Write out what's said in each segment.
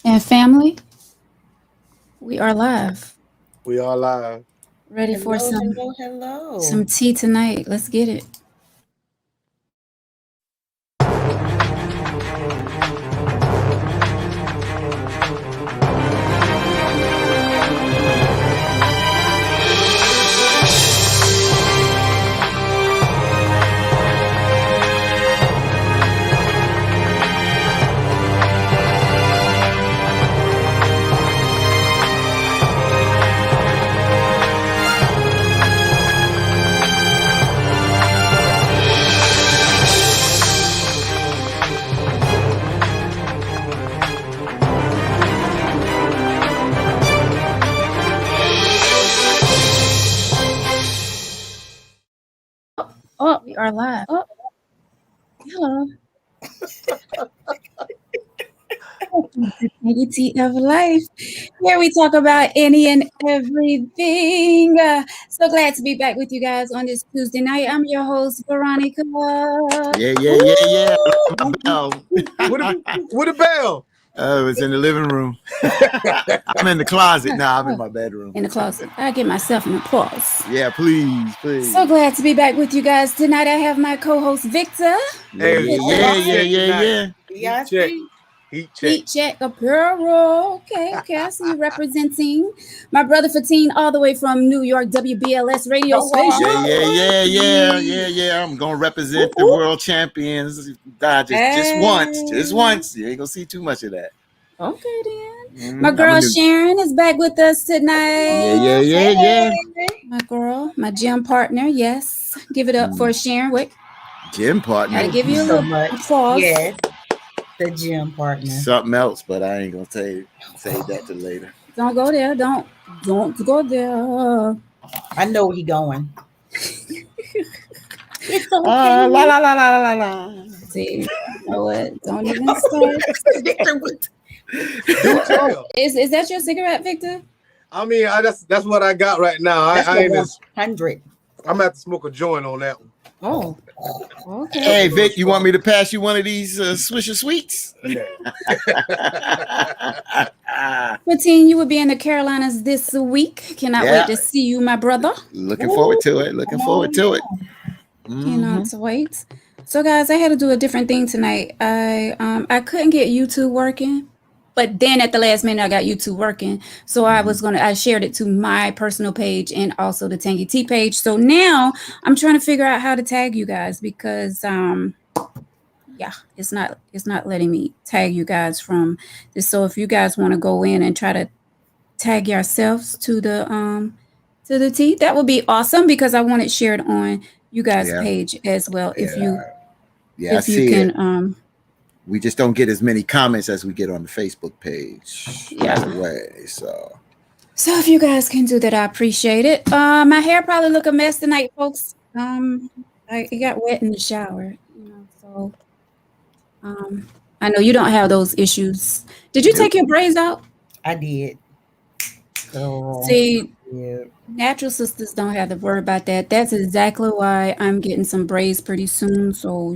And family, we are live. We are live. Ready for Hello, some hello, hello. some tea tonight. Let's get it. Oh, we are live. Oh, hello. Tea of life. Here we talk about any and everything. So glad to be back with you guys on this Tuesday night. I'm your host, Veronica. Yeah. My bell. With a bell. Oh, it was in the living room. I'm in the closet now. I'm in my bedroom. In the closet. I give myself an applause. Yeah, please. So glad to be back with you guys tonight. I have my co-host Victor. Yeah. Heat check. Apparel. Okay. I see you representing my brother Fatine all the way from New York, WBLS radio station. Yeah. I'm gonna represent the world champions Dodgers just once. You ain't gonna see too much of that. Okay then. My girl Sharon is back with us tonight. Yeah. My girl, my gym partner. Yes, give it up for Sharon. Wait, gym partner. Gotta give you a little applause. Yes, the gym partner. Something else, but I ain't gonna say that till later. Don't go there. Don't go there. I know where he going. It's okay. La. See, you know what? Don't even start. Is that your cigarette, Victor? I mean, that's what I got right now. I ain't 100. I'm gonna have to smoke a joint on that one. Oh, okay. Hey Vic, you want me to pass you one of these Swisher Sweets? Fatine, you will be in the Carolinas this week. Cannot wait to see you, my brother. Looking forward to it. Cannot wait. So, guys, I had to do a different thing tonight. I couldn't get YouTube working, but then at the last minute, I got YouTube working. So I shared it to my personal page and also the Tangy Tea page. So now I'm trying to figure out how to tag you guys because it's not letting me tag you guys from this. So if you guys want to go in and try to tag yourselves to the tea, that would be awesome because I want it shared on you guys' page as well. If you can. We just don't get as many comments as we get on the Facebook page. Yeah. So if you guys can do that, I appreciate it. My hair probably look a mess tonight, folks. It got wet in the shower, so I know you don't have those issues. Did you take your braids out? I did. So, see, natural sisters don't have to worry about that. That's exactly why I'm getting some braids pretty soon. So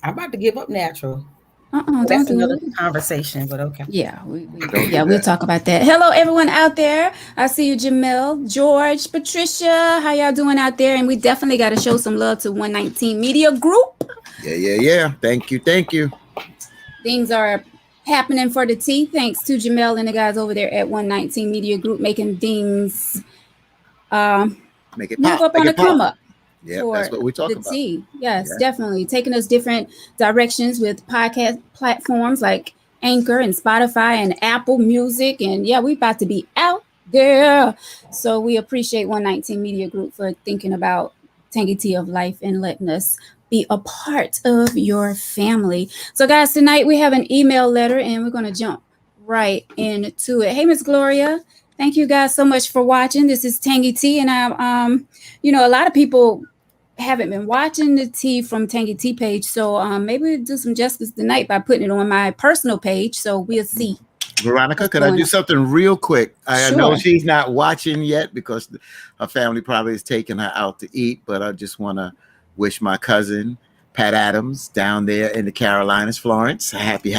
I'm about to give up natural. That's another conversation, but okay. Yeah, we'll talk about that. Hello, everyone out there. I see you, Jamel, George, Patricia. How y'all doing out there? And we definitely got to show some love to 119 Media Group. Yeah. Thank you. Things are happening for the tea. Thanks to Jamel and the guys over there at 119 Media Group making things make it move pop, up on the come up. Yeah, that's what we're talking about. Tea. Yes, definitely. Taking us different directions with podcast platforms like Anchor and Spotify and Apple Music. And we're about to be out there. So we appreciate 119 Media Group for thinking about Tangy Tea of Life and letting us be a part of your family. So guys, tonight we have an email letter and we're going to jump right into it. Hey, Miss Gloria. Thank you guys so much for watching. This is Tangy Tea, and I'm, a lot of people haven't been watching the tea from Tangy Tea page, so maybe we'll do some justice tonight by putting it on my personal page. So we'll see. Veronica, could I do something real quick? I know she's not watching yet because her family probably is taking her out to eat, but I just want to wish my cousin Pat Adams down there in the Carolinas, Florence. Happy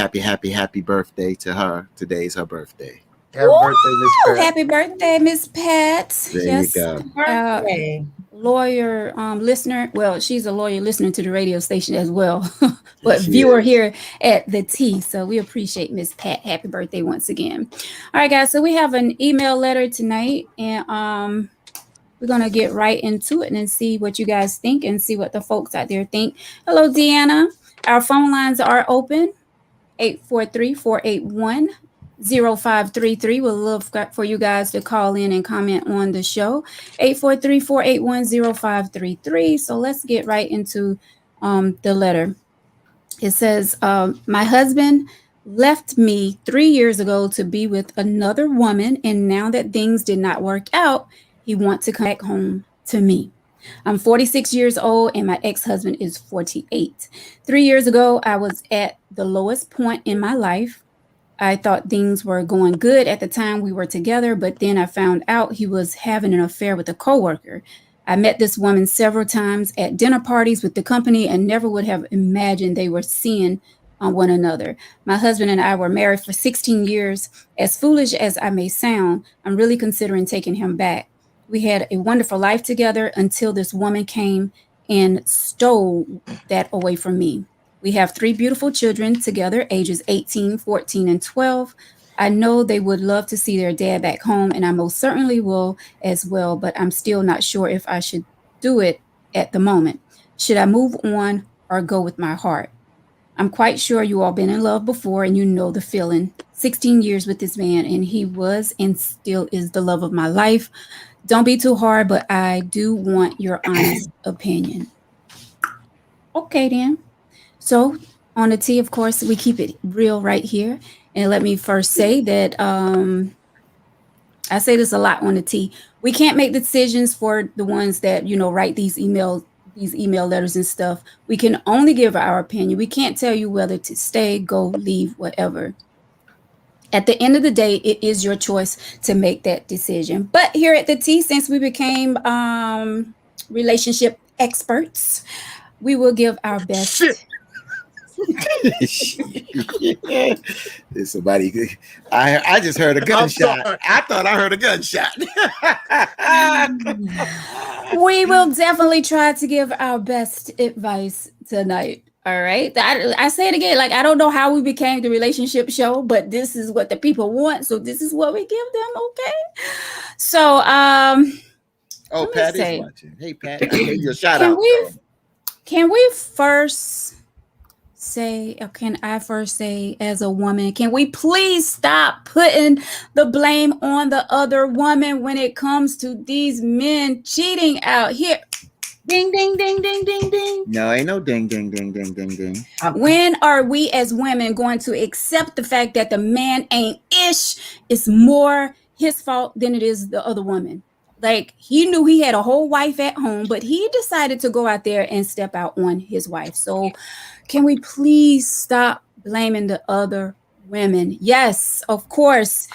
birthday to her. Today's her birthday. Happy birthday, Miss Woo! Pat. Happy birthday, Miss Pat. There Yes, you go. Birthday. lawyer listener. Well, she's a lawyer listening to the radio station as well, but She viewer is. here at the T. So we appreciate Miss Pat. Happy birthday once again. All right, guys. So we have an email letter tonight, and we're gonna get right into it and see what you guys think and see what the folks out there think. Hello, Deanna. Our phone lines are open. 843-481-0533. We'll love for you guys to call in and comment on the show. 843-481-0533. So let's get right into the letter. It says, my husband left me 3 years ago to be with another woman, and now that things did not work out, he wants to come back home to me. I'm 46 years old and my ex-husband is 48. 3 years ago, I was at the lowest point in my life. I thought things were going good at the time we were together, but then I found out he was having an affair with a coworker. I met this woman several times at dinner parties with the company and never would have imagined they were seeing one another. My husband and I were married for 16 years. As foolish as I may sound, I'm really considering taking him back. We had a wonderful life together until this woman came and stole that away from me. We have 3 beautiful children together, ages 18, 14, and 12. I know they would love to see their dad back home, and I most certainly will as well, but I'm still not sure if I should do it at the moment. Should I move on or go with my heart? I'm quite sure you all been in love before and you know the feeling. 16 years with this man, and he was and still is the love of my life. Don't be too hard, but I do want your honest opinion. Okay, then. So on the T, of course, we keep it real right here. And let me first say that I say this a lot on the T. We can't make decisions for the ones that, write these email letters and stuff. We can only give our opinion. We can't tell you whether to stay, go, leave, whatever. At the end of the day, it is your choice to make that decision. But here at the T, since we became relationship experts, we will give our best. Shit. Somebody, I just heard a gunshot. I thought I heard a gunshot. We will definitely try to give our best advice tonight. All right. I say it again. Like, I don't know how we became the relationship show, but this is what the people want. So this is what we give them. Okay. So, oh, Pat is watching. Hey, Pat, I gave you a shout out. Can we first say, or can I first say, as a woman, can we please stop putting the blame on the other woman when it comes to these men cheating out here? Ding, ding, ding, ding, ding, ding. No, ain't no ding, ding, ding, ding, ding, ding. When are we as women going to accept the fact that the man ain't ish? It's more his fault than it is the other woman. Like, he knew he had a whole wife at home, but he decided to go out there and step out on his wife. So can we please stop blaming the other women? Yes, of course.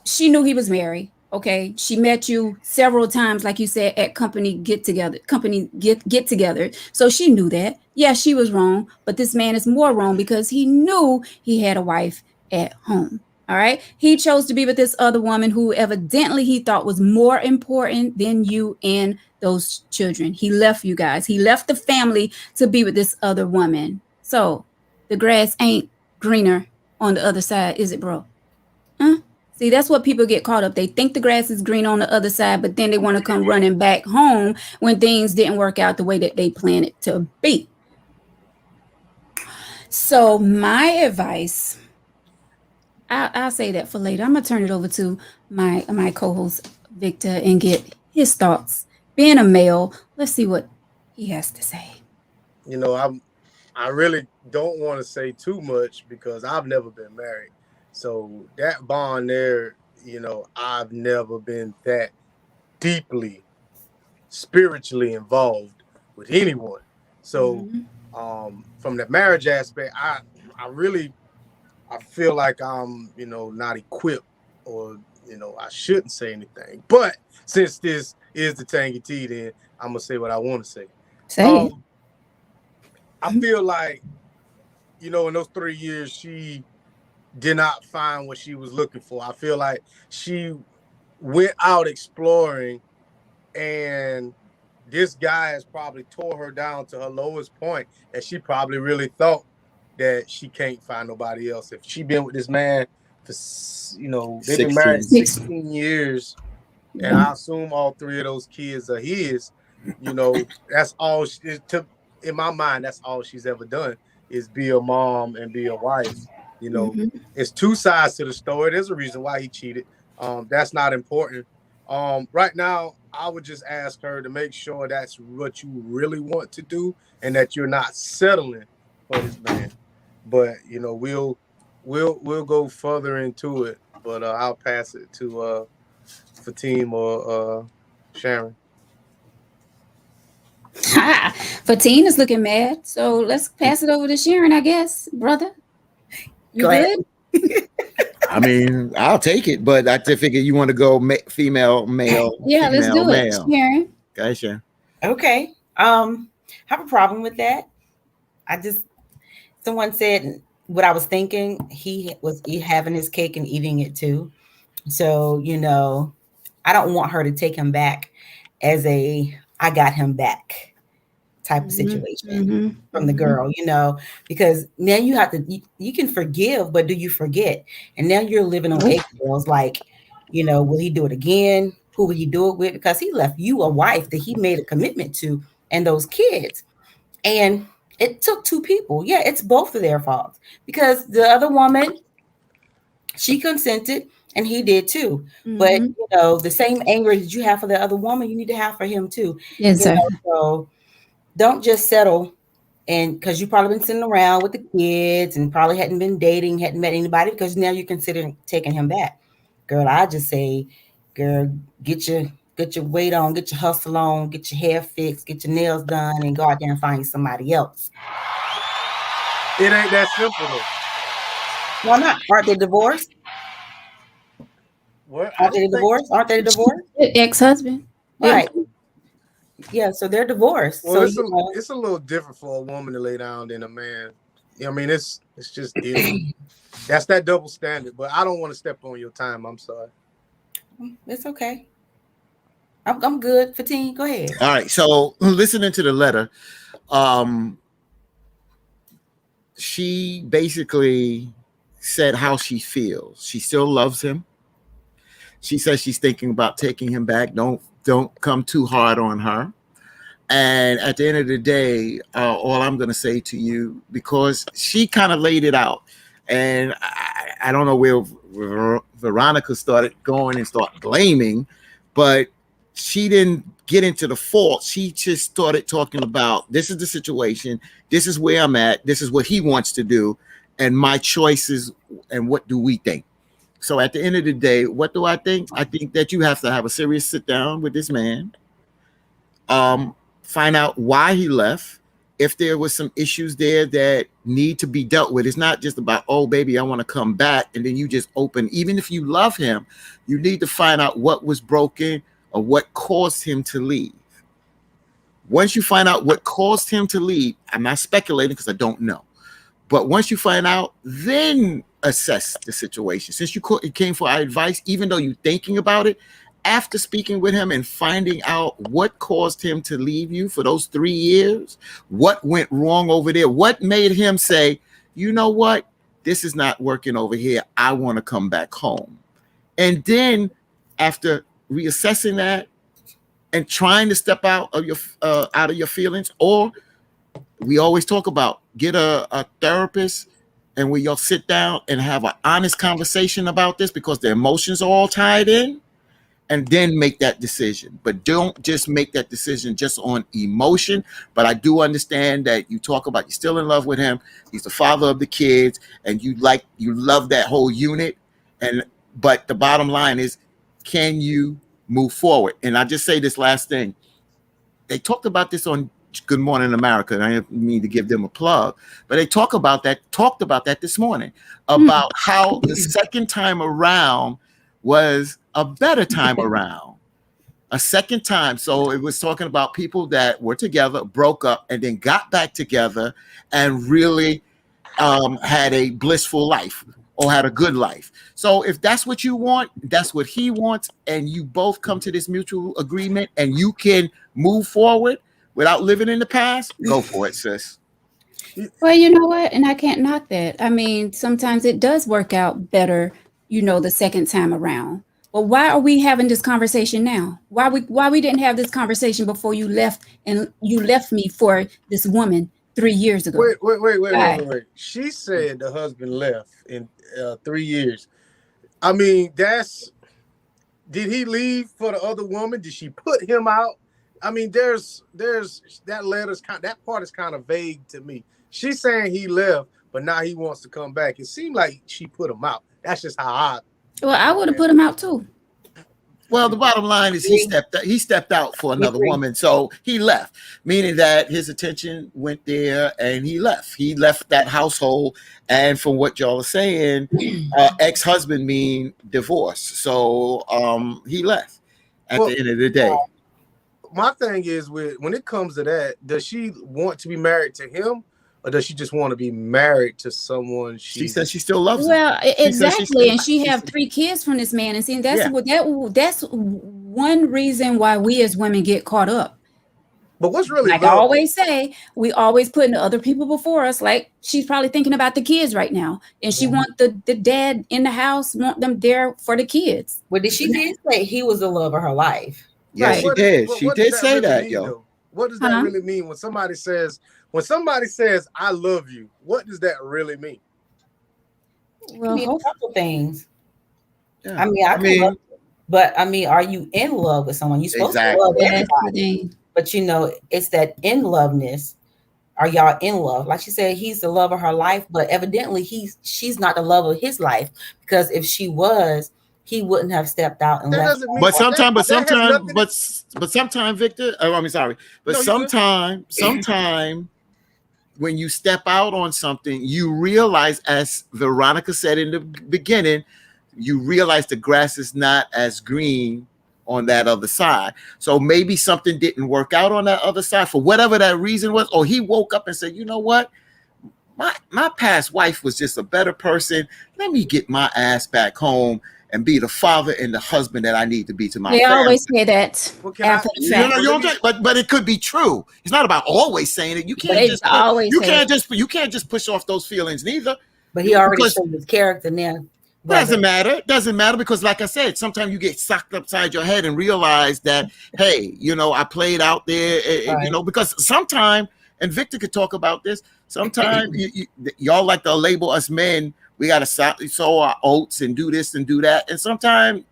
She knew he was married. Okay, she met you several times, like you said, at company get together. So she knew that. Yeah, she was wrong, but this man is more wrong because he knew he had a wife at home. All right, he chose to be with this other woman who evidently he thought was more important than you and those children. He left you guys. He left the family to be with this other woman. So the grass ain't greener on the other side, is it, bro? Huh? See, that's what people get caught up. They think the grass is green on the other side, but then they want to come running back home when things didn't work out the way that they planned it to be. So my advice, I'll say that for later. I'm going to turn it over to my co-host, Victor, and get his thoughts. Being a male, let's see what he has to say. I really don't want to say too much because I've never been married. So that bond there, I've never been that deeply spiritually involved with anyone. So from the marriage aspect, I feel like I'm, not equipped or, I shouldn't say anything. But since this is the Tangy Tea, then I'm going to say what I want to say. I feel like, in those 3 years, she did not find what she was looking for. I feel like she went out exploring, and this guy has probably tore her down to her lowest point, and she probably really thought that she can't find nobody else. If she been with this man for, they've been married 16 years, and I assume all 3 of those kids are his, that's all in my mind, that's all she's ever done is be a mom and be a wife. It's 2 sides to the story. There's a reason why he cheated. That's not important. Right now, I would just ask her to make sure that's what you really want to do and that you're not settling for this man. But we'll go further into it. But I'll pass it to Fatim or Sharon. Fatim is looking mad, so let's pass it over to Sharon, I guess, brother. You Go ahead. good? I mean, I'll take it, but I figure you want to go female, male. Yeah, let's do it, Sharon. Okay, Sharon. Okay. Have a problem with that. Someone said what I was thinking. He was having his cake and eating it too. So, I don't want her to take him back as I got him back type of situation from the girl, because now you have to, you can forgive, but do you forget? And now you're living on eggshells. Like, will he do it again? Who will he do it with? Because he left you a wife that he made a commitment to and those kids. And it took 2 people. Yeah, it's both of their faults because the other woman, she consented and he did too. But, the same anger that you have for the other woman, you need to have for him too. Yes, sir. So don't just settle, and because you've probably been sitting around with the kids and probably hadn't been dating, hadn't met anybody, because now you're considering taking him back. Girl, I just say, girl, get your weight on, get your hustle on, get your hair fixed, get your nails done, and go out there and find somebody else. It ain't that simple though. Why not? Aren't they divorced? What? Aren't they divorced? Aren't they divorced? Ex-husband. Right. Yeah, so they're divorced. Well, so it's a little different for a woman to lay down than a man. I mean, it's just different. That's that double standard. But I don't want to step on your time. I'm sorry. It's okay. I'm good. Fatim, go ahead. All right. So listening to the letter, she basically said how she feels. She still loves him. She says she's thinking about taking him back. Don't come too hard on her. And at the end of the day, all I'm going to say to you, because she kind of laid it out, and I don't know where Veronica started going and start blaming, but she didn't get into the fault. She just started talking about, this is the situation, this is where I'm at, this is what he wants to do, and my choices, and what do we think? So at the end of the day, what do I think? I think that you have to have a serious sit down with this man. Find out why he left. If there was some issues there that need to be dealt with, it's not just about, oh, baby, I want to come back. And then you just open. Even if you love him, you need to find out what was broken or what caused him to leave. Once you find out what caused him to leave, I'm not speculating because I don't know. But once you find out, then assess the situation. Since you came for our advice, even though you're thinking about it, after speaking with him and finding out what caused him to leave you for those 3 years, what went wrong over there, what made him say, you know what, this is not working over here, I want to come back home. And then after reassessing that and trying to step out of your feelings, or we always talk about, get a therapist, and we all sit down and have an honest conversation about this, because the emotions are all tied in, and then make that decision. But don't just make that decision just on emotion. But I do understand that you talk about, you're still in love with him, he's the father of the kids, and you love that whole unit. But the bottom line is, can you move forward? And I just say this last thing. They talked about this on Good Morning America, and I didn't mean to give them a plug, but they talked about that this morning, about how the second time around was a better time around. A second time. So it was talking about people that were together, broke up, and then got back together and really had a blissful life or had a good life. So if that's what you want, that's what he wants, and you both come to this mutual agreement and you can move forward without living in the past, go for it, sis. Well, you know what? And I can't knock that. I mean, sometimes it does work out better, the second time around. Well, why are we having this conversation now? Why we didn't have this conversation before you left and you left me for this woman 3 years ago? Wait. She said the husband left in 3 years. I mean, did he leave for the other woman? Did she put him out? I mean, there's that part is kind of vague to me. She's saying he left, but now he wants to come back. It seemed like she put him out. That's just how I would have put him out too. Well, the bottom line is he stepped out for another woman, so he left, meaning that his attention went there and he left. He left that household, and from what y'all are saying, ex-husband mean divorce. So he left at the end of the day. My thing is when it comes to that, does she want to be married to him? Or does she just want to be married to someone? She says she still loves him. Well, exactly, and she have 3 kids from this man, and see, that's one reason why we as women get caught up. But what's really like I always say, we always putting other people before us. Like she's probably thinking about the kids right now, and she want the dad in the house, want them there for the kids. Well, she did say he was the love of her life. Yeah, right. She did. She did say that, yo. Though? What does that really mean when somebody says? When somebody says, I love you, what does that really mean? Well, it mean a couple things. Yeah. I mean, but I mean, are you in love with someone? You're supposed to love everybody. But it's that in loveness. Are y'all in love? Like she said, he's the love of her life, but evidently she's not the love of his life, because if she was, he wouldn't have stepped out and left. But sometimes, Victor, sometimes when you step out on something, you realize, as Veronica said in the beginning, you realize the grass is not as green on that other side. So maybe something didn't work out on that other side for whatever that reason was, or he woke up and said, you know what? My past wife was just a better person. Let me get my ass back home and be the father and the husband that I need to be to my family. They always say that. But it could be true. It's not about always saying it. You can't just push off those feelings neither. But he already showed his character now. Doesn't matter because, like I said, sometimes you get sucked upside your head and realize that, hey, I played out there, because sometimes, and Victor could talk about this, sometimes y'all like to label us men. We got to sow our oats and do this and do that. And sometimes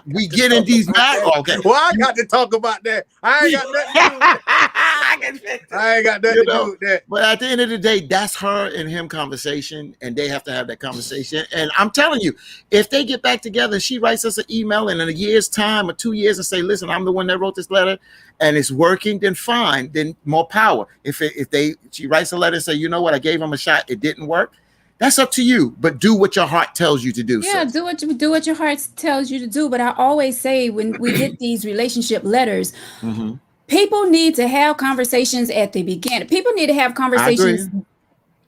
we get in these matters. Okay. Well, I got to talk about that. I ain't got nothing to do with that. I ain't got nothing to do with that. But at the end of the day, that's her and him conversation, and they have to have that conversation. And I'm telling you, if they get back together and she writes us an email in a year's time or 2 years and say, listen, I'm the one that wrote this letter and it's working, then fine, then more power. If she writes a letter and say, you know what, I gave him a shot, it didn't work. That's up to you, but do what your heart tells you to do. Yeah, do what your heart tells you to do. But I always say when we get these relationship letters, people need to have conversations at the beginning. People need to have conversations in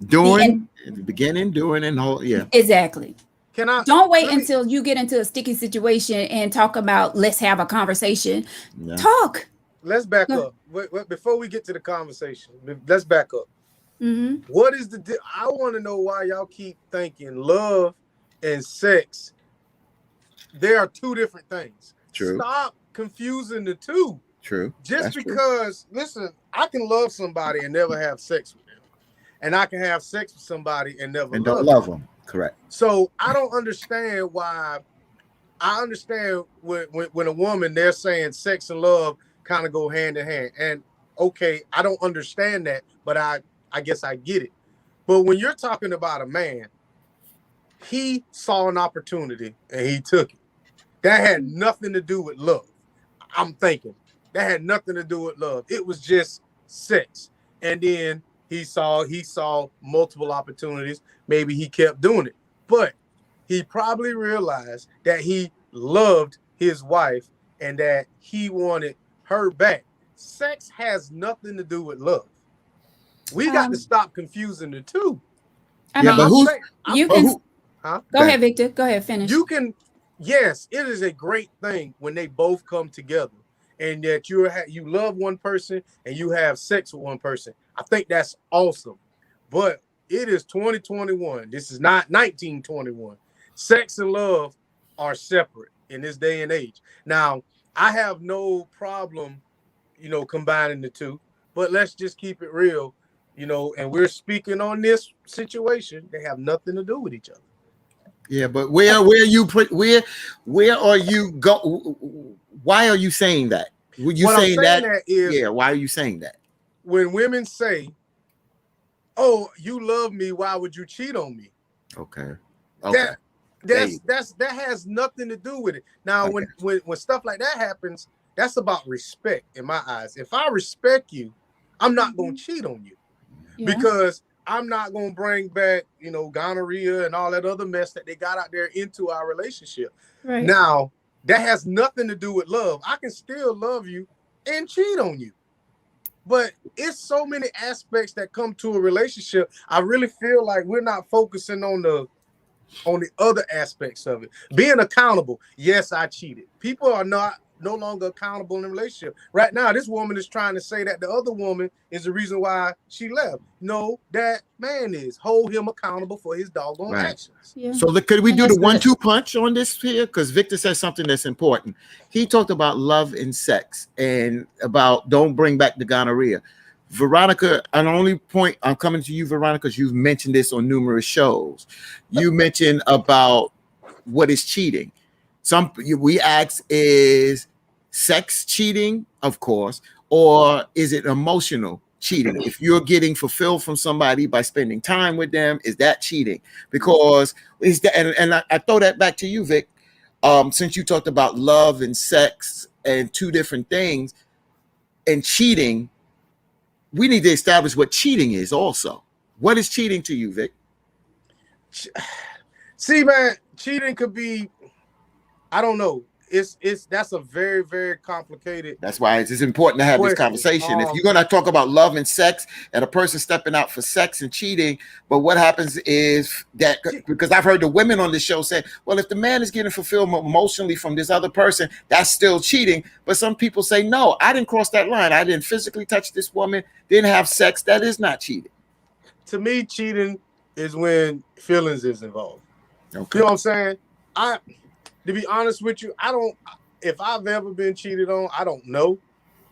the beginning, during, and whole. Yeah, exactly. Don't wait until you get into a sticky situation and talk about. Let's have a conversation. Yeah. Talk. Let's back up. Wait, before we get to the conversation, let's back up. What is I want to know why y'all keep thinking love and sex, there are 2 different things. True. Stop confusing the 2. True. Just because, listen, I can love somebody and never have sex with them, and I can have sex with somebody and never don't love them. Correct. So I don't understand why. I understand when a woman, they're saying sex and love kind of go hand in hand, and okay, I don't understand that, but I guess I get it. But when you're talking about a man, he saw an opportunity and he took it. That had nothing to do with love. I'm thinking that had nothing to do with love. It was just sex. And then he saw multiple opportunities. Maybe he kept doing it. But he probably realized that he loved his wife and that he wanted her back. Sex has nothing to do with love. We got to stop confusing the two. I Yeah, mean, but who's you but can who- Huh? go ahead, Victor. Go ahead, finish. You can, yes, it is a great thing when they both come together and that you love one person and you have sex with one person. I think that's awesome. But it is 2021. This is not 1921. Sex and love are separate in this day and age. Now, I have no problem, combining the two, but let's just keep it real, and we're speaking on this situation. They have nothing to do with each other. Yeah, but where are you go? Why are you saying that? Were you What I'm saying saying that? that is, Yeah, why are you saying that? when women say, "Oh, you love me, why would you cheat on me?" Okay. Okay. That has nothing to do with it. Now, Okay. when stuff like that happens, that's about respect in my eyes. If I respect you, I'm not going to cheat on you because I'm not going to bring back, gonorrhea and all that other mess that they got out there into our relationship. Right. Now, that has nothing to do with love. I can still love you and cheat on you. But it's so many aspects that come to a relationship. I really feel like we're not focusing on the other aspects of it. Being accountable. Yes, I cheated. People are no longer accountable in a relationship. Right now, this woman is trying to say that the other woman is the reason why she left. No, that man is. Hold him accountable for his doggone actions. Yeah. So could we And do that's the 1-2 punch on this here? Because Victor says something that's important. He talked about love and sex and about don't bring back the gonorrhea. Veronica, an only point I'm coming to you, Veronica, because you've mentioned this on numerous shows. You mentioned about what is cheating. We ask, is sex cheating, of course, or is it emotional cheating? If you're getting fulfilled from somebody by spending time with them, is that cheating? Because is that, and I throw that back to you, Vic. Since you talked about love and sex and two different things, and cheating, we need to establish what cheating is also. What is cheating to you, Vic? See, man, cheating could be, I don't know. That's a very, very complicated. That's why it's important to have this conversation. If you're going to talk about love and sex and a person stepping out for sex and cheating, but what happens is that, because I've heard the women on the show say, well, if the man is getting fulfillment emotionally from this other person, that's still cheating. But some people say, no, I didn't cross that line. I didn't physically touch this woman, didn't have sex. That is not cheating. To me, cheating is when feelings is involved. Okay. You know what I'm saying? To be honest with you, if I've ever been cheated on, I don't know.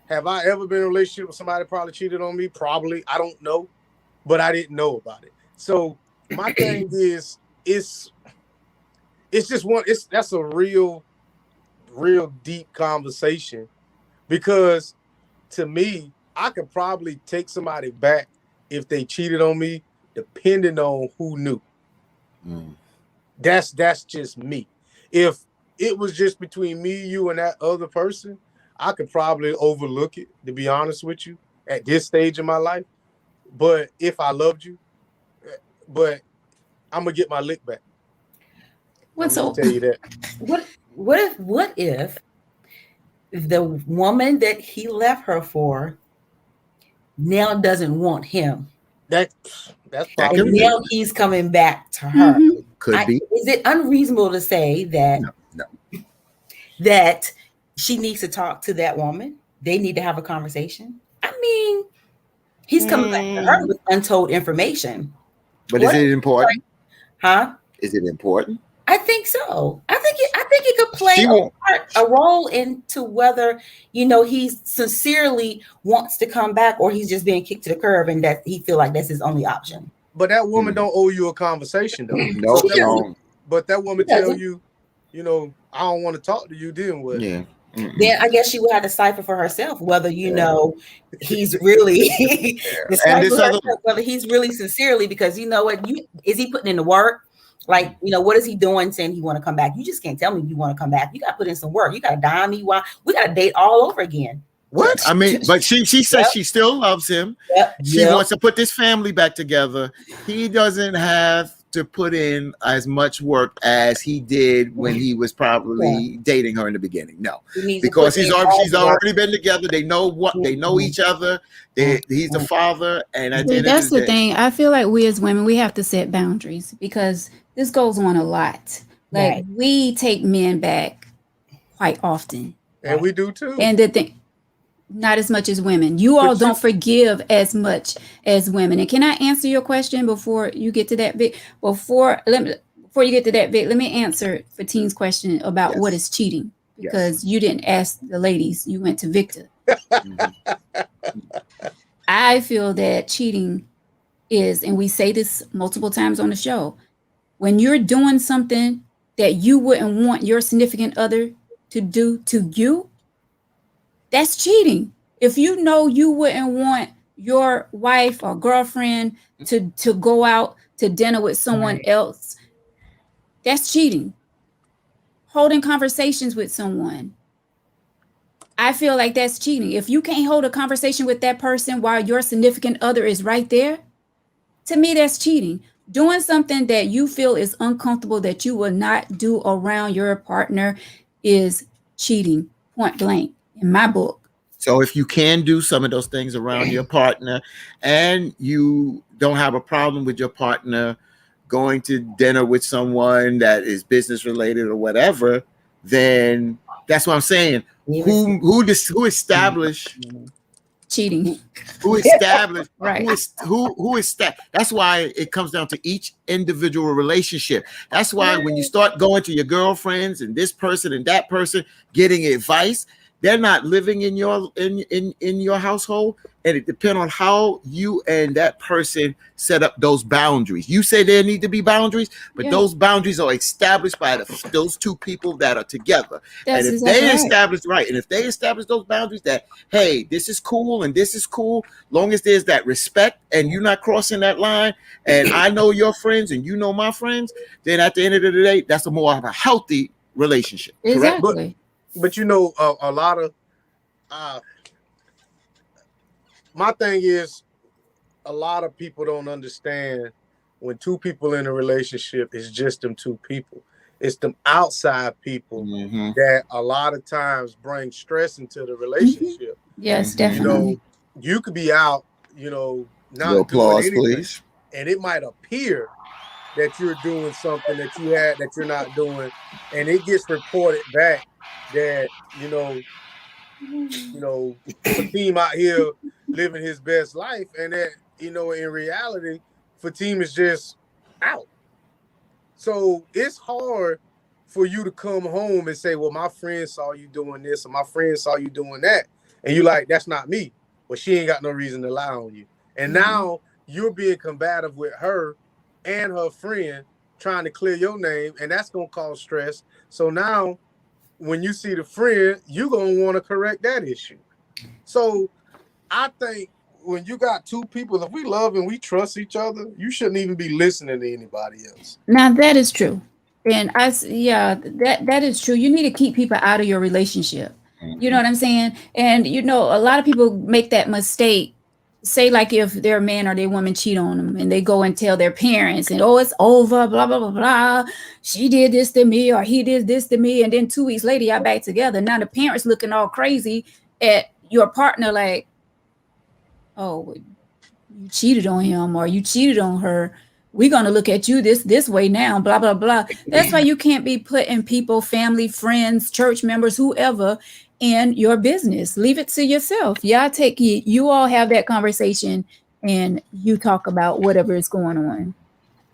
Have I ever been in a relationship with somebody probably cheated on me? Probably. I don't know. But I didn't know about it. So my thing is, it's just that's a real deep conversation, because to me, I could probably take somebody back if they cheated on me, depending on who knew. That's just me. If it was just between me, you, and that other person, I could probably overlook it, to be honest with you, at this stage in my life. But if I loved you, but I'm gonna get my lick back. What's I'll tell you that. What if the woman that he left her for now doesn't want him? That's probably, and now he's coming back to her. Mm-hmm. Could be. Is it unreasonable to say that No. that she needs to talk to that woman? They need to have a conversation. I mean, he's coming back to her with untold information. But is it important? Huh? Is it important? I think so. I think it could play a role into whether, he sincerely wants to come back, or he's just being kicked to the curb and that he feel like that's his only option. But that woman don't owe you a conversation, though. No. But that woman tell you, I don't want to talk to you, then what? Yeah. Then I guess she would have to decipher for herself whether he's really whether he's really sincerely, because is he putting in the work? Like, what is he doing saying he want to come back? You just can't tell me you want to come back. You got to put in some work. You got to dime me. Why? We got to date all over again. What? I mean, but she says she still loves him. She wants to put this family back together. He doesn't have to put in as much work as he did when he was probably dating her in the beginning. No, because she's already been together. They know they know each other. He's the father, and at the end that's of the the day, thing. I feel like we as women, we have to set boundaries because this goes on a lot. Like we take men back quite often, and we do too. And the thing, not as much as women. You all don't forgive as much as women. And can I answer your question before you get to that bit? Before you get to that bit, let me answer Fateen's question about what is cheating, because you didn't ask the ladies. You went to Victor. I feel that cheating is, and we say this multiple times on the show, when you're doing something that you wouldn't want your significant other to do to you, that's cheating. If you know you wouldn't want your wife or girlfriend to go out to dinner with someone else, that's cheating. Holding conversations with someone, I feel like that's cheating. If you can't hold a conversation with that person while your significant other is right there, to me, that's cheating. Doing something that you feel is uncomfortable that you will not do around your partner is cheating, point blank, in my book. So if you can do some of those things around your partner and you don't have a problem with your partner going to dinner with someone that is business related or whatever, then that's what I'm saying. Who established cheating? Who established right? Who established? That's why it comes down to each individual relationship. That's why when you start going to your girlfriends and this person and that person getting advice, they're not living in your in your household, and it depends on how you and that person set up those boundaries. You say there need to be boundaries, but those boundaries are established by those two people that are together. That's and if they establish and if they establish those boundaries that, hey, this is cool and this is cool, long as there's that respect and you're not crossing that line, and I know your friends and you know my friends, then at the end of the day, that's a more of a healthy relationship. Exactly. But you know, a lot of my thing is, a lot of people don't understand when two people in a relationship, it's just them two people. It's them outside people that a lot of times bring stress into the relationship. Yes, definitely. You know, you could be out, you know, not applause, doing anything, please. And it might appear that you're doing something that you're not doing, and it gets reported back that you know Fateem out here living his best life, and that in reality Fateem is just out. So it's hard for you to come home and say, well, my friend saw you doing this or my friend saw you doing that, and you like, that's not me. Well, she ain't got no reason to lie on you, and now you're being combative with her and her friend trying to clear your name, and that's gonna cause stress. So now when you see the friend, you're gonna want to correct that issue. So I think when you got two people, if we love and we trust each other, you shouldn't even be listening to anybody else. Now that is true. And that is true. You need to keep people out of your relationship. You know what I'm saying? And a lot of people make that mistake. Say, like, if their man or their woman cheat on them and they go and tell their parents, and it's over, blah, blah, blah, blah. She did this to me or he did this to me. And then 2 weeks later, y'all back together. Now the parents looking all crazy at your partner like, oh, you cheated on him or you cheated on her. We're going to look at you this way now, blah, blah, blah. That's why you can't be putting people, family, friends, church members, whoever, in your business. Leave it to yourself. Y'all take it. You all have that conversation and you talk about whatever is going on.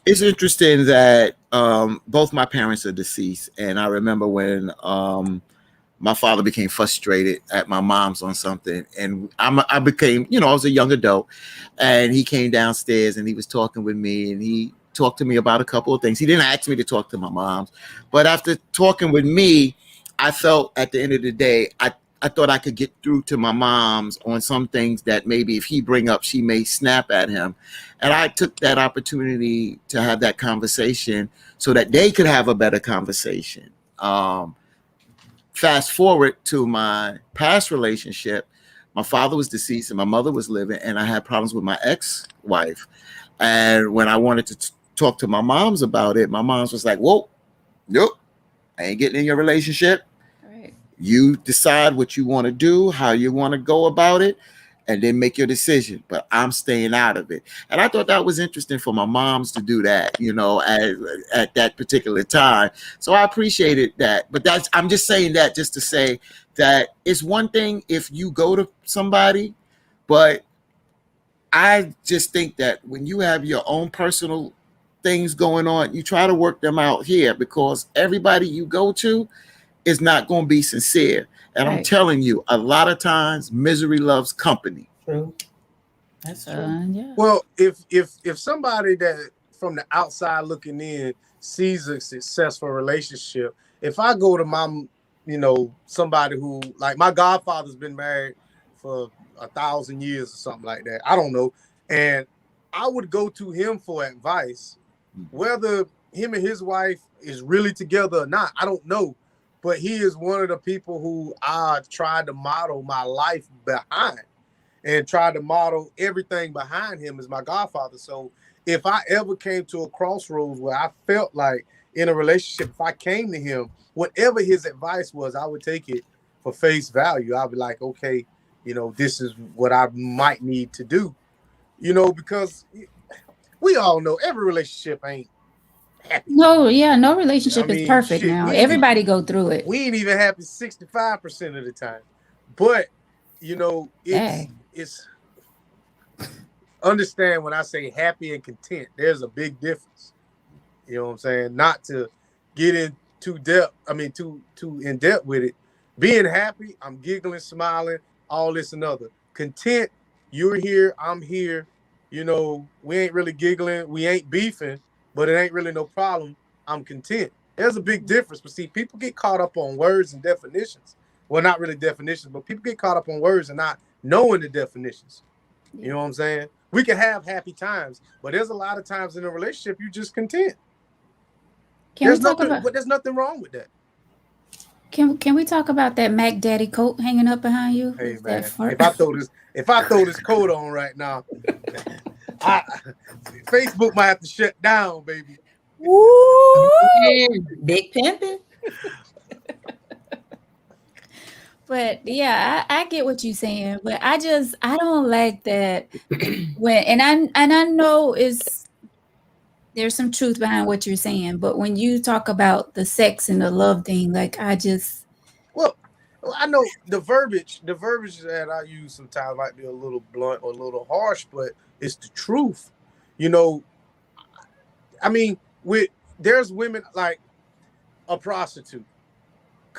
It's interesting that both my parents are deceased. And I remember when my father became frustrated at my mom's on something. And I became, I was a young adult, and he came downstairs and he was talking with me, and he talked to me about a couple of things. He didn't ask me to talk to my mom's, but after talking with me, I felt at the end of the day, I thought I could get through to my mom's on some things that maybe if he bring up, she may snap at him. And I took that opportunity to have that conversation so that they could have a better conversation. Fast forward to my past relationship, my father was deceased and my mother was living, and I had problems with my ex-wife. And when I wanted to talked to my moms about it, my mom's was like, whoa, nope, I ain't getting in your relationship. Right. You decide what you want to do, how you want to go about it, and then make your decision. But I'm staying out of it. And I thought that was interesting for my moms to do that, you know, at that particular time. So I appreciated that. But I'm just saying that just to say that it's one thing if you go to somebody, but I just think that when you have your own personal things going on, you try to work them out here, because everybody you go to is not going to be sincere. And I'm Right. telling you, a lot of times misery loves company. True. That's true. Yeah. Well, if somebody that from the outside looking in sees a successful relationship, if I go to my, you know, somebody who, like, my godfather's been married for 1,000 years or something like that, I don't know, and I would go to him for advice, whether him and his wife is really together or not, I don't know. But he is one of the people who I tried to model my life behind, and tried to model everything behind him as my godfather. So if I ever came to a crossroads where I felt like in a relationship, if I came to him, whatever his advice was, I would take it for face value. I'd be like, okay, you know, this is what I might need to do, you know, because we all know every relationship ain't happy. No, yeah, no relationship I mean, is perfect shit, now. we- Everybody go through it. We ain't even happy 65% of the time. But, you know, it's understand when I say happy and content, there's a big difference. You know what I'm saying? Not to get in too in depth with it. Being happy, I'm giggling, smiling, all this and other. Content, you're here, I'm here. You know, we ain't really giggling, we ain't beefing, but it ain't really no problem. I'm content. There's a big difference. But see, people get caught up on words and definitions. Well, not really definitions, but people get caught up on words and not knowing the definitions. You know what I'm saying? We can have happy times, but there's a lot of times in a relationship you just content. There's nothing wrong with that. Can we talk about that Mac Daddy coat hanging up behind you? Hey Is man, that if I throw this coat on right now, Facebook might have to shut down, baby. Woo! Big pimping. But yeah, I get what you're saying, but I don't like that when I know there's some truth behind what you're saying, but when you talk about the sex and the love thing, like well, I know the verbiage that I use sometimes might be a little blunt or a little harsh, but it's the truth. You know, I mean, there's women like a prostitute.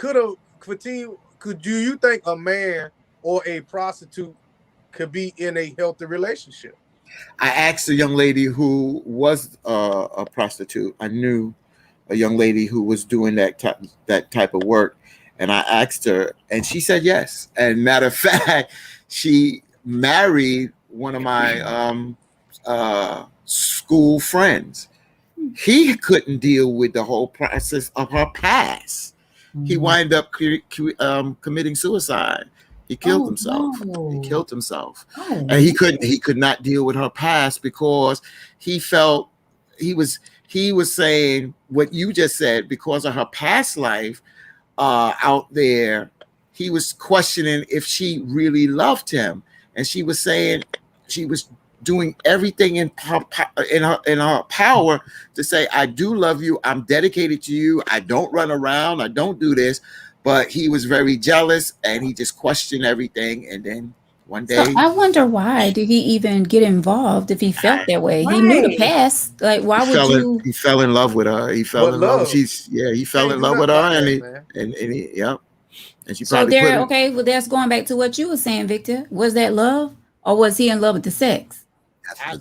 Do you think a man or a prostitute could be in a healthy relationship? I asked a young lady who was a prostitute. I knew a young lady who was doing that type of work, and I asked her, and she said yes. And matter of fact, she married one of my school friends. He couldn't deal with the whole process of her past. He wound up committing suicide. He killed himself. No. He killed himself, Oh, and he could not deal with her past because he felt he was saying what you just said, because of her past life out there. He was questioning if she really loved him, and she was saying she was doing everything in her power to say, I do love you, I'm dedicated to you, I don't run around, I don't do this. But he was very jealous, and he just questioned everything. And then one day, so I wonder, why did he even get involved if he felt that way? He knew the past. Like, why would you? He fell in love with her. He fell in love. He fell in love with her, and she So probably okay. Well, that's going back to what you were saying, Victor. Was that love, or was he in love with the sex?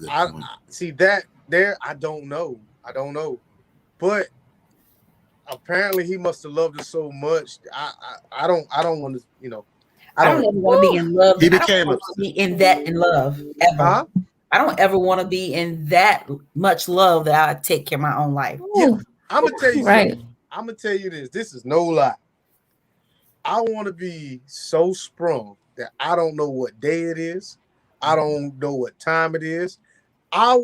I see that there. I don't know. But apparently he must have loved her so much. I don't want to, you know. I don't ever want to be in love. He I don't became want to be in that in love ever. Huh? I don't ever want to be in that much love that I take care of my own life. Yeah, I'm gonna tell you Right. something. I'm gonna tell you this. This is no lie. I want to be so sprung that I don't know what day it is. I don't know what time it is. I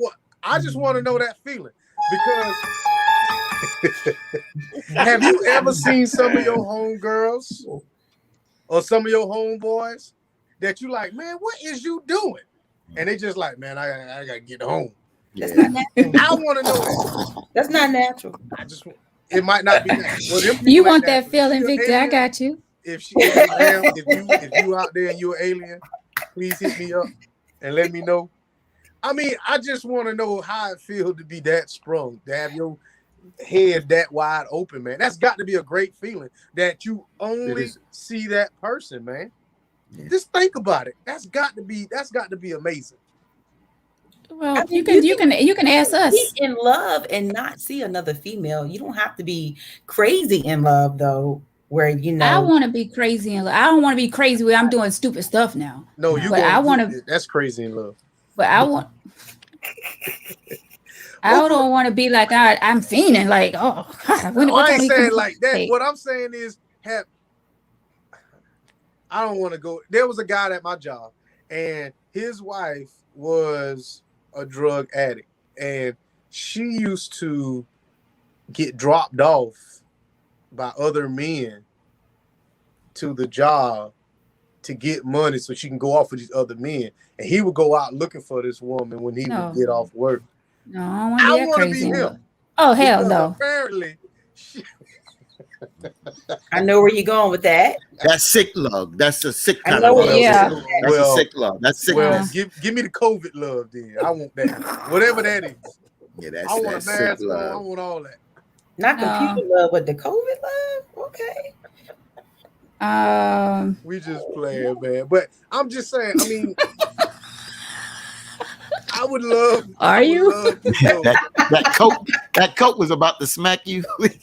just want to know that feeling. Because have you ever seen some of your homegirls or some of your homeboys that you like, man, what is you doing? And they just like, man, I gotta get home. That's not natural. I want to know that. That's not natural. It might not be natural. Well, them people You like want that If feeling, you're Victor? I alien, got you. if you out there and you're an alien, please hit me up and let me know. I mean, I just want to know how it feels to be that sprung, to have your head that wide open, man. That's got to be a great feeling that you only see that person, man. Yeah. Just think about it. That's got to be amazing. Well, I mean, you can ask us. Be in love and not see another female. You don't have to be crazy in love though. Where I want to be crazy in love. I don't want to be crazy where I'm doing stupid stuff now. No, you. But I want to. That's crazy in love. But I want. I don't want to be like I'm fiending like I ain't saying like that. What I'm saying is I don't want to go. There was a guy at my job, and his wife was a drug addict, and she used to get dropped off by other men to the job to get money so she can go off with these other men. And he would go out looking for this woman when he would get off work. No, I want to be him. Oh, hell no. Apparently, I know where you're going with that. That's sick love. That's a sick kind of love. Yeah. That's a sick love. That's sick love. Give me the COVID love then. I want that. Whatever that is. Yeah, that's I want a mask on. I want all that. Not computer love, but the COVID love? Okay. We just playing, man. But I'm just saying, I mean, I would love. Are you? Love that coat was about to smack you. But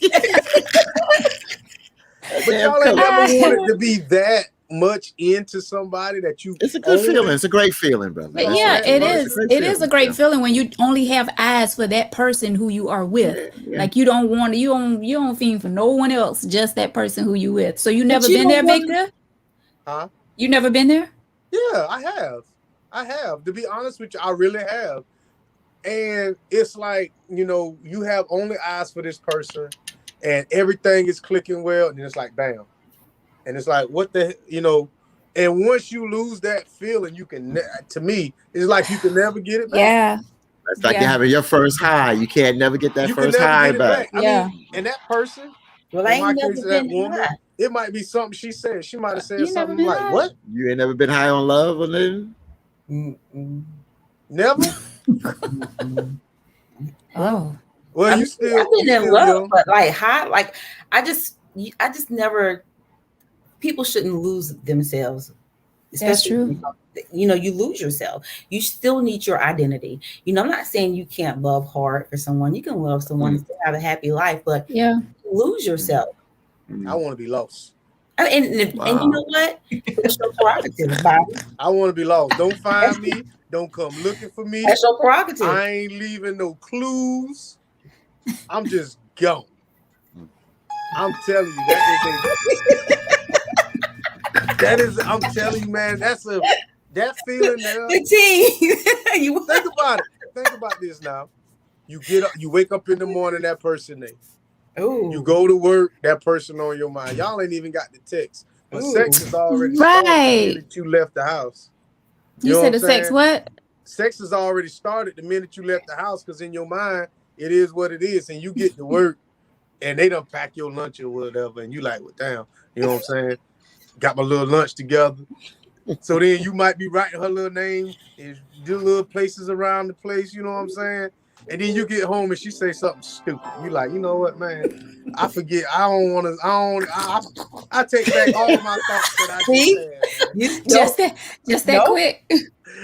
y'all ain't never wanted to be that much into somebody that you. It's a good feeling. It's a great feeling, brother. But yeah, it is. It is a great feeling when you only have eyes for that person who you are with. Yeah. Like you don't fiend for no one else, just that person who you with. So you never been there, Victor? Huh? You never been there? Yeah, I have. To be honest with you, I really have. And it's like, you have only eyes for this person and everything is clicking well. And it's like, bam. And it's like, what the, and once you lose that feeling, you can, to me, it's like you can never get it back. Yeah. It's like you're having your first high. You can't never get that first high back. I mean, and that person, well, I ain't never been woman, it might be something she said. She might have said something like, high? What? You ain't never been high on love or nothing? Never? Oh. Well, you still. I've been in love, but like high, like I just never. People shouldn't lose themselves. That's true. You lose yourself. You still need your identity. I'm not saying you can't love hard for someone. You can love someone and still have a happy life, but lose yourself. I want to be lost. And you know what? It's your prerogative, Bobby. I want to be lost. Don't find me. Don't come looking for me. That's your prerogative. I ain't leaving no clues. I'm just gone. I'm telling you, I'm telling you, man, that feeling there. You think about it. Think about this now. You get up, you wake up in the morning, that person there. Ooh. You go to work, that person on your mind. Y'all ain't even got the text. But sex is already right. started the minute you left the house. You said the sex what? Sex has already started the minute you left the house, because in your mind, it is what it is. And you get to work and they done pack your lunch or whatever. And you like, well, damn, you know what I'm saying? Got my little lunch together. So then you might be writing her little name and do little places around the place, you know what I'm saying? And then you get home and she say something stupid. You like, you know what, man? I forget. I take back all of my thoughts that I said. Just that quick.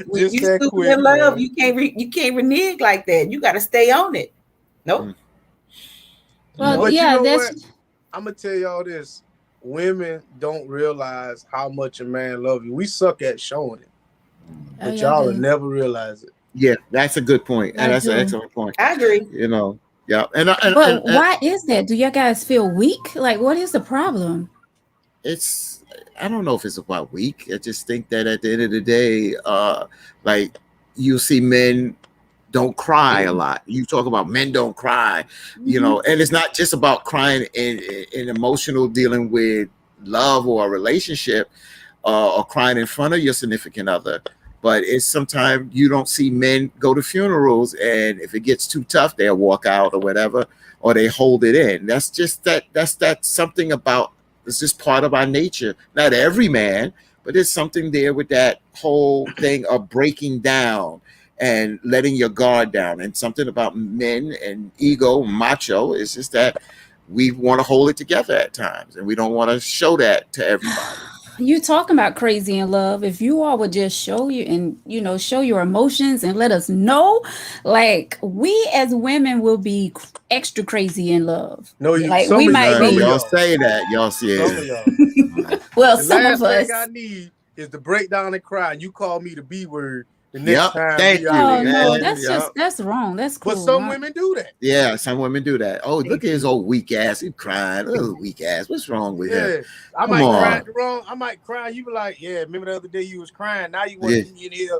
When you stupid in love, you can't renege like that. You got to stay on it. Nope. Well, but yeah, what? I'm gonna tell y'all this. Women don't realize how much a man loves you. We suck at showing it. But y'all will never realize it. Yeah, that's a good point. And that's an excellent point. I agree. Yeah. But why is that? Do you guys feel weak? Like, what is the problem? I don't know if it's about weak. I just think that at the end of the day, like you'll see men don't cry a lot. You talk about men don't cry, you know, and it's not just about crying in emotional dealing with love or a relationship, or crying in front of your significant other. But it's sometimes you don't see men go to funerals, and if it gets too tough, they'll walk out or whatever, or they hold it in. That's just that's something about, it's just part of our nature. Not every man, but there's something there with that whole thing of breaking down and letting your guard down. And something about men and ego, macho, is just that we want to hold it together at times, and we don't want to show that to everybody. You talking about crazy in love. If you all would just show you and, you know, show your emotions and let us know, like, we as women will be extra crazy in love. No, you Like, some we of might y'all, be. Y'all say that. Y'all see some of it. y'all. Well, The some last of us. thing I need is to break down and cry, and you call me the B word the next Yep, time. thank we you. out Oh there. no, Yeah, that's yeah. just that's wrong. That's cool. But some huh? women do that. Yeah, some women do that. Oh, look at his old weak ass. He's crying. Oh, weak ass. What's wrong with him? Yeah, I Come might cry on. at the wrong. I might cry. You be like, yeah, remember the other day you was crying. Now you want Yeah. to be in here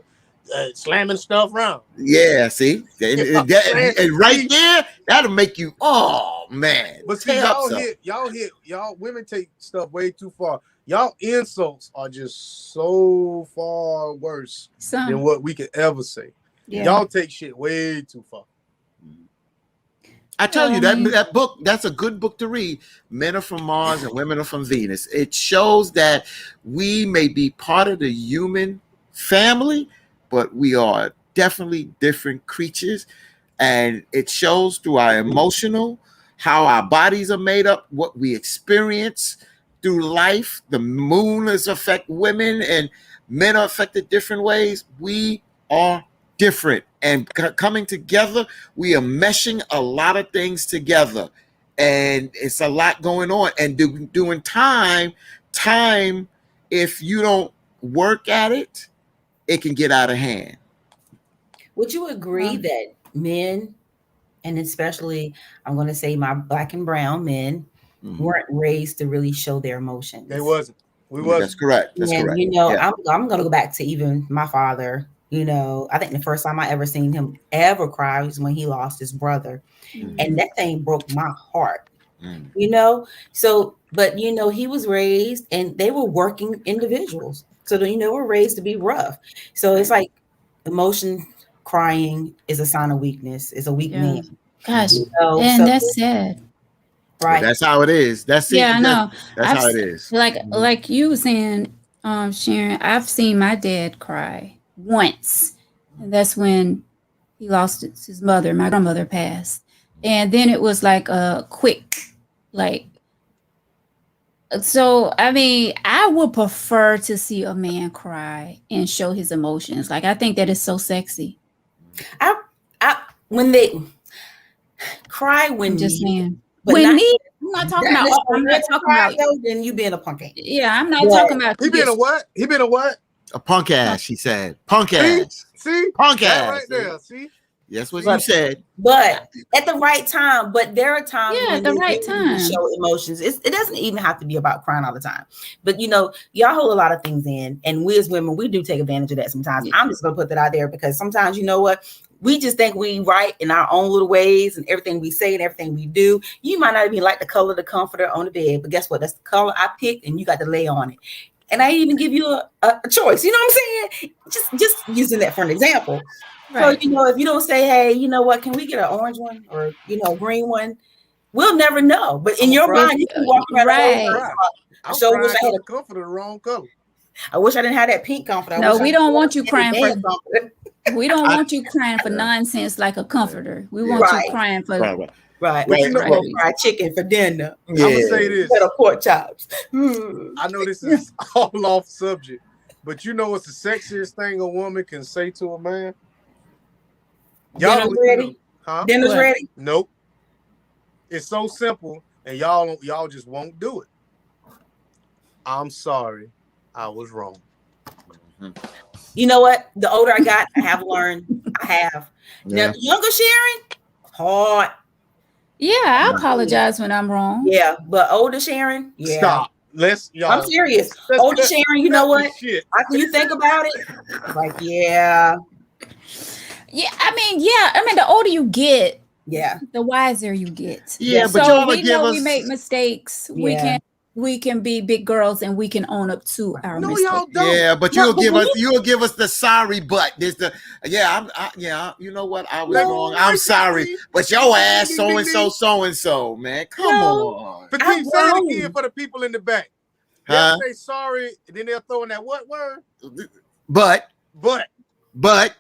slamming stuff around. Yeah, see? And right there, that'll make you, oh, man. But see, tear up something. y'all women take stuff way too far. Y'all insults are just so far worse than Some. what we could ever say. Yeah. Y'all take shit way too far. I tell Yeah, you, I mean- that book, that's a good book to read. Men Are From Mars and Women Are From Venus. It shows that we may be part of the human family, but we are definitely different creatures. And it shows through our emotional, how our bodies are made up, what we experience through life. The moon is affect women, and men are affected different ways. We are different, and coming together, we are meshing a lot of things together, and it's a lot going on. And doing time, if you don't work at it, it can get out of hand. Would you agree that men, and especially I'm going to say my black and brown men, weren't raised to really show their emotions? They wasn't. We That's wasn't. correct. That's And correct. you know, Yeah. I'm going to go back to even my father. You know, I think the first time I ever seen him ever cry was when he lost his brother, and that thing broke my heart. You know, so but you know, he was raised, and they were working individuals, so you know, we're raised to be rough. So it's like emotion, crying is a sign of weakness. Is a weak Yeah. man. Gosh, You know, and so- that's sad. But right. that's how it is. That's it. Yeah, I know. That's how I've it is. Like you were saying, Sharon, I've seen my dad cry once, and that's when he lost his mother. My grandmother passed, and then it was like a quick, like. So I mean, I would prefer to see a man cry and show his emotions. Like, I think that is so sexy. I when they cry when I'm just needed, saying. but When not- needed. I'm not talking about. I'm not talking about. though, then you being a punk ass. Yeah, I'm not Yeah. talking about. He been a what? He been a what? A punk ass, she said. Punk See? ass. See? Punk That ass. right there. See? That's what But- you said. But at the right time, but there are times Yeah, when at the they right do need to time. show emotions. It doesn't even have to be about crying all the time. But you know, y'all hold a lot of things in, and we as women, we do take advantage of that sometimes. Yeah. I'm just gonna put that out there because sometimes, you know what, we just think we right in our own little ways, and everything we say and everything we do. You might not even like the color of the comforter on the bed, but guess what? That's the color I picked, and you got to lay on it. And I didn't even give you a choice. You know what I'm saying? Just using that for an example. Right. So, you know, if you don't say, hey, you know what, can we get an orange one or, you know, green one? We'll never know. But in your Right. mind, you can walk around the whole Right. house. I'm So crying wish I had because a- the comforter the wrong color. I wish I didn't have that pink comforter. I No, wish I we had don't that want you crying damn for. comforter. We don't want you crying for nonsense like a comforter. We want Right. you crying for. Right. Right. But you know Right. what? Fried chicken for dinner. I'm gonna say this. Instead of pork chops. Hmm. I know this is all off subject, but you know what's the sexiest thing a woman can say to a man? Dinner's don't- ready? Huh? Dinner's What? ready? Nope. It's so simple, and y'all just won't do it. I'm sorry, I was wrong. You know what? The older I got, I have learned. I have. Yeah. Now, younger Sharon, hard. Yeah, I apologize when I'm wrong. Yeah. But older Sharon, yeah. Stop. Y'all. I'm serious. let's Older cut- Sharon, you know cut what? this shit. After you think about it, like, yeah. I mean, the older you get, Yeah. the wiser you get. Yeah, but So y'all we give know us. we make mistakes. Yeah. We can be big girls and we can own up to our No, mistakes. y'all don't. Yeah, but No, you'll give us the sorry butt. There's the you know what? I was No, wrong. I'm sorry. But your ass so and so, man. Come on. Petite, I'm say it wrong. again for the people in the back. Huh? They'll say sorry, and then they'll throw in that what word? But But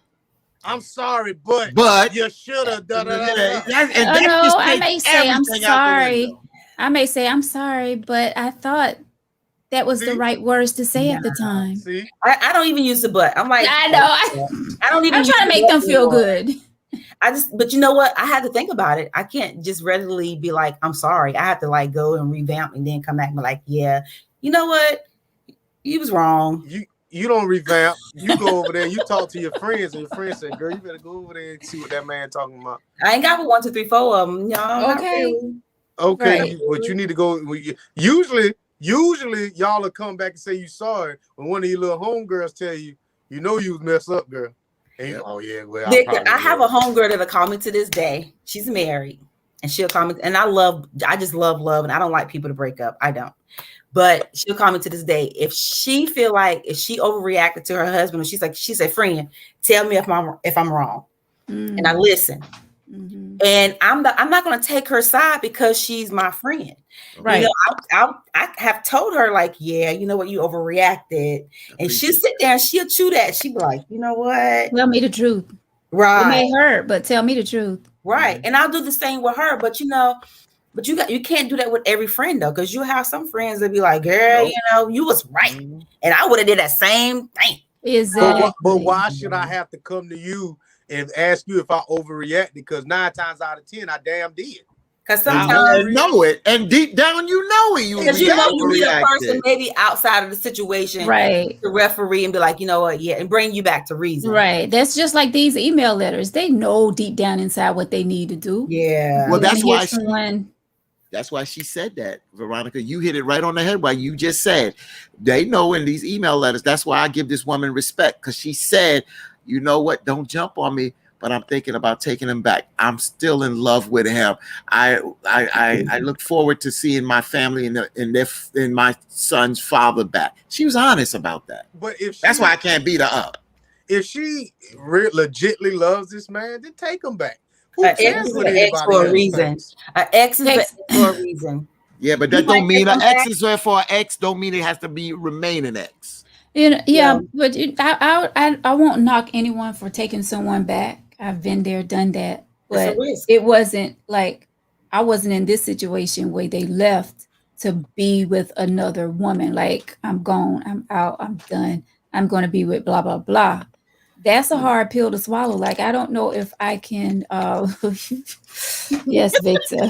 I'm sorry, but you should have done and that. that no, just I takes may say I'm everything out the sorry. window. I may say I'm sorry, but I thought that was the See? right words to say at the Nah. time. See, I don't even use the butt. I'm like, I know. I don't even I'm trying to use make the them butt feel anymore. good. But you know what? I had to think about it. I can't just readily be like, I'm sorry. I have to like go and revamp and then come back and be like, yeah, you know what? You was wrong. you don't revamp. You go over there, you talk to your friends, and your friends say, "Girl, you better go over there and see what that man talking about." I ain't got but 1, 2, 3, 4 of them. No, not Okay. really. Okay, Right. but you need to go. Usually y'all will come back and say you sorry when one of your little homegirls tell you, you know you was messed up, girl. And you, oh yeah, well Victor, I have a homegirl that'll call me to this day. She's married, and she'll call me. And I just love, and I don't like people to break up. I don't. But she'll call me to this day. If she feel like if she overreacted to her husband, and she said, friend, tell me if I'm wrong, and I listen. Mm-hmm. And I'm not going to take her side because she's my friend. Right. You know, I have told her like, yeah, you know what, you overreacted, and she'll sit there and she'll chew that. She'll be like, you know what? Tell me the truth. Right. It may hurt, but tell me the truth. Right. And I'll do the same with her. But you know, you can't do that with every friend though, because you have some friends that be like, girl, you know, you was right, and I would have did that same thing. Exactly. But why should I have to come to you and ask you if I overreacted? Because 9 times out of 10, I damn did. Because I sometimes know it, and deep down you know it. because you know you need a person maybe outside of the situation, right? To referee and be like, you know what, yeah, and bring you back to reason. Right. That's just like these email letters. They know deep down inside what they need to do. Yeah. Well, that's why she said that, Veronica. You hit it right on the head. Why you just said they know in these email letters. That's why I give this woman respect, because she said, you know what, don't jump on me, but I'm thinking about taking him back. I'm still in love with him. I look forward to seeing my family and my son's father back. She was honest about that. But that's why I can't beat her up. If she legitimately loves this man, then take him back. Who An cares ex what is an ex anybody for a else reason. thinks? An ex is an ex for a reason. Yeah, but that don't mean an ex is there for an ex. Don't mean it has to be remain an ex. You know, yeah, but I won't knock anyone for taking someone back. I've been there, done that, but it wasn't like I wasn't in this situation where they left to be with another woman. Like, I'm gone, I'm out, I'm done. I'm going to be with blah blah blah. That's a hard pill to swallow. Like, I don't know if I can. Yes, Victor.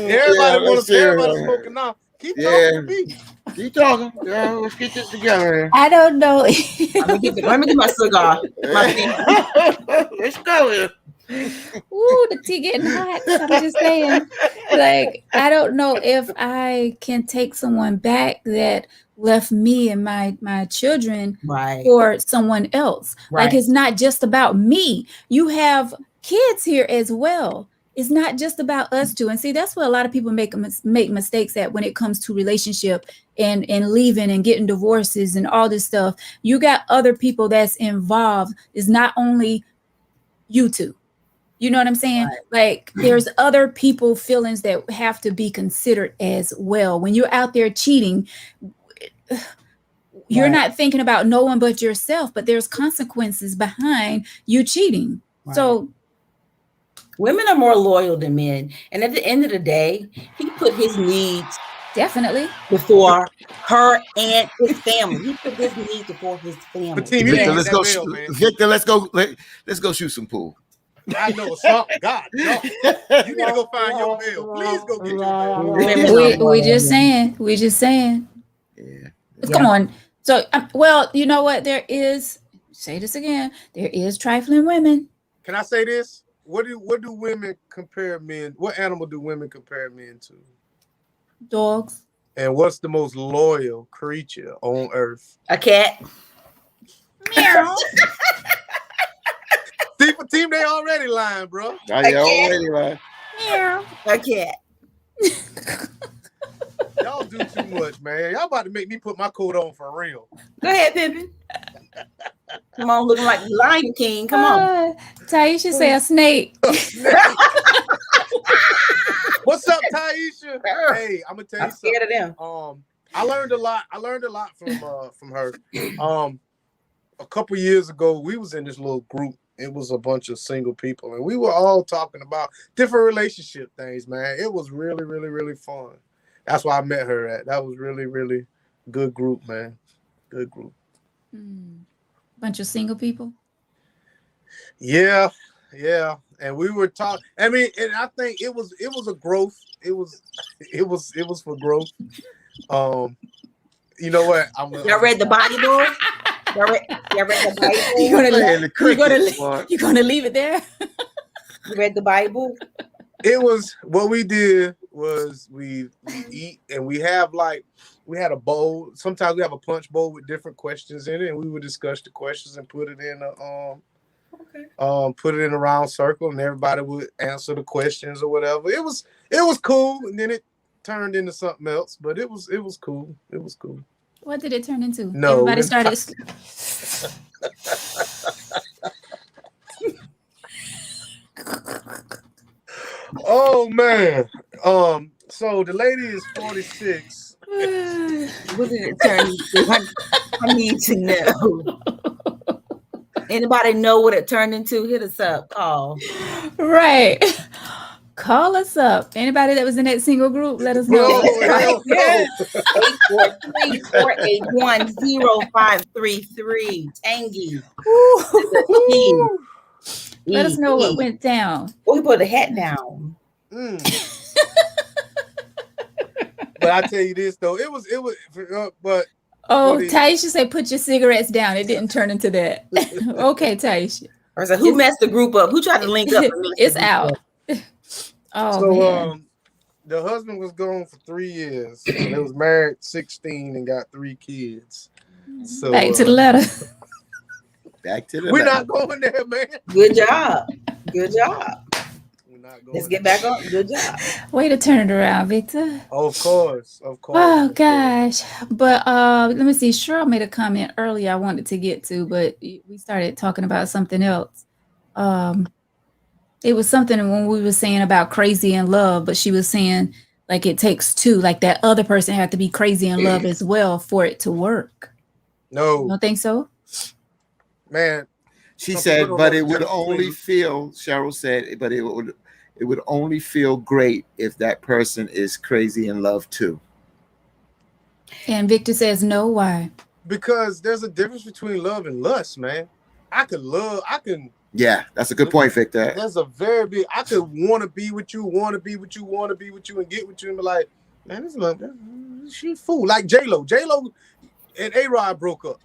Everybody smoking now. Keep talking to me. Keep talking. Yeah, let's get this together. I don't know. Let me get my cigar. Let's go here. Ooh, the tea getting hot. I'm just saying. Like, I don't know if I can take someone back that left me and my children for someone else. Right. Like, it's not just about me. You have kids here as well. It's not just about us two. And see, that's where a lot of people make mistakes at when it comes to relationship and leaving and getting divorces and all this stuff. You got other people that's involved. It's not only you two. You know what I'm saying? Right. Like, there's other people feelings that have to be considered as well. When you're out there cheating, you're not thinking about no one but yourself, but there's consequences behind you cheating. Right. So women are more loyal than men. And at the end of the day, he put his needs definitely before her and his family. He put his needs before his family. Victor, let's go. Victor, let's go shoot some pool. I know something. God, no. You need to go find your bill. Please go get your bill. We just saying. We just saying. Yeah. Come on. So, well, you know what? There is. Say this again. There is trifling women. Can I say this? What do women compare men? What animal do women compare men to? Dogs. And what's the most loyal creature on earth? A cat. Meow. See, for team, they already lying, bro. Oh, yeah, already, right? Meow. A cat. Y'all do too much, man. Y'all about to make me put my coat on for real. Go ahead, Pippin. Come on, looking like Lion King. Come on. Taisha say a snake. What's up, Taisha? Hey, I'm gonna tell I'm you scared something. of them. I learned a lot. I learned a lot from her. A couple years ago, we was in this little group. It was a bunch of single people, and we were all talking about different relationship things, man. It was really, really, really fun. That's why I met her at. That was really, really good group, man. Good group. Bunch of single people. Yeah. And we were talking. I mean, and I think it was a growth. It was for growth. You know what? Y'all read the Bible? Y'all read the Bible? You gonna leave it there? You read the Bible? It was what we did was we eat and we had a bowl. Sometimes we have a punch bowl with different questions in it, and we would discuss the questions and put it in a round circle, and everybody would answer the questions or whatever. It was cool, and then it turned into something else, but it was cool. It was cool. What did it turn into? No, Everybody started. Oh man. So the lady is 46. What did it turn into? I need to know. Anybody know what it turned into? Hit us up. Call. Right. Call us up. Anybody that was in that single group, let us know. No. 843-481-0533. Tangy. Let us know what went down. We put the hat down. But I tell you this though, it was but Taisha said put your cigarettes down. It didn't turn into that. Okay, Taisha. Or so who messed the group up? Who tried to link up? It's out. Oh, so man. The husband was gone for 3 years. And they was married 16 and got 3 kids. So Back to the letter. Back to the we're letter. not going there, man. Good job. Good job. We're not going Let's get back on. Good job. Way to turn it around, Victor. Of course. Oh gosh. But let me see. Cheryl made a comment earlier I wanted to get to, but we started talking about something else. It was something when we were saying about crazy in love, but she was saying like it takes two, like that other person had to be crazy in love as well for it to work. No. You don't think so? Man. She said, but it would only feel, Cheryl said, but it would only feel great if that person is crazy in love too. And Victor says no, why? Because there's a difference between love and lust, man. Yeah, that's a good point, Victor. There's a very big. I could want to be with you, and get with you, and be like, man, this love, she fool. Like J-Lo and A-Rod broke up.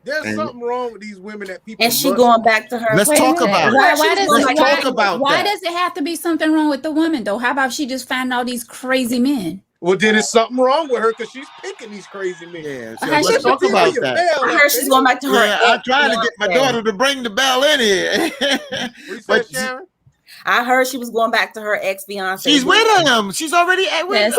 There's something wrong with these women that people. And she going back to her. Let's talk about it. Why does it have to be something wrong with the woman though? How about she just find all these crazy men? Well, then there's something wrong with her because she's picking these crazy men. Yeah, so let's talk about that. I heard she's going back to her. Yeah, I'm trying to get my daughter to bring the bell in here. But Sharon? I heard she was going back to her ex-fiance. She's with him. She's already with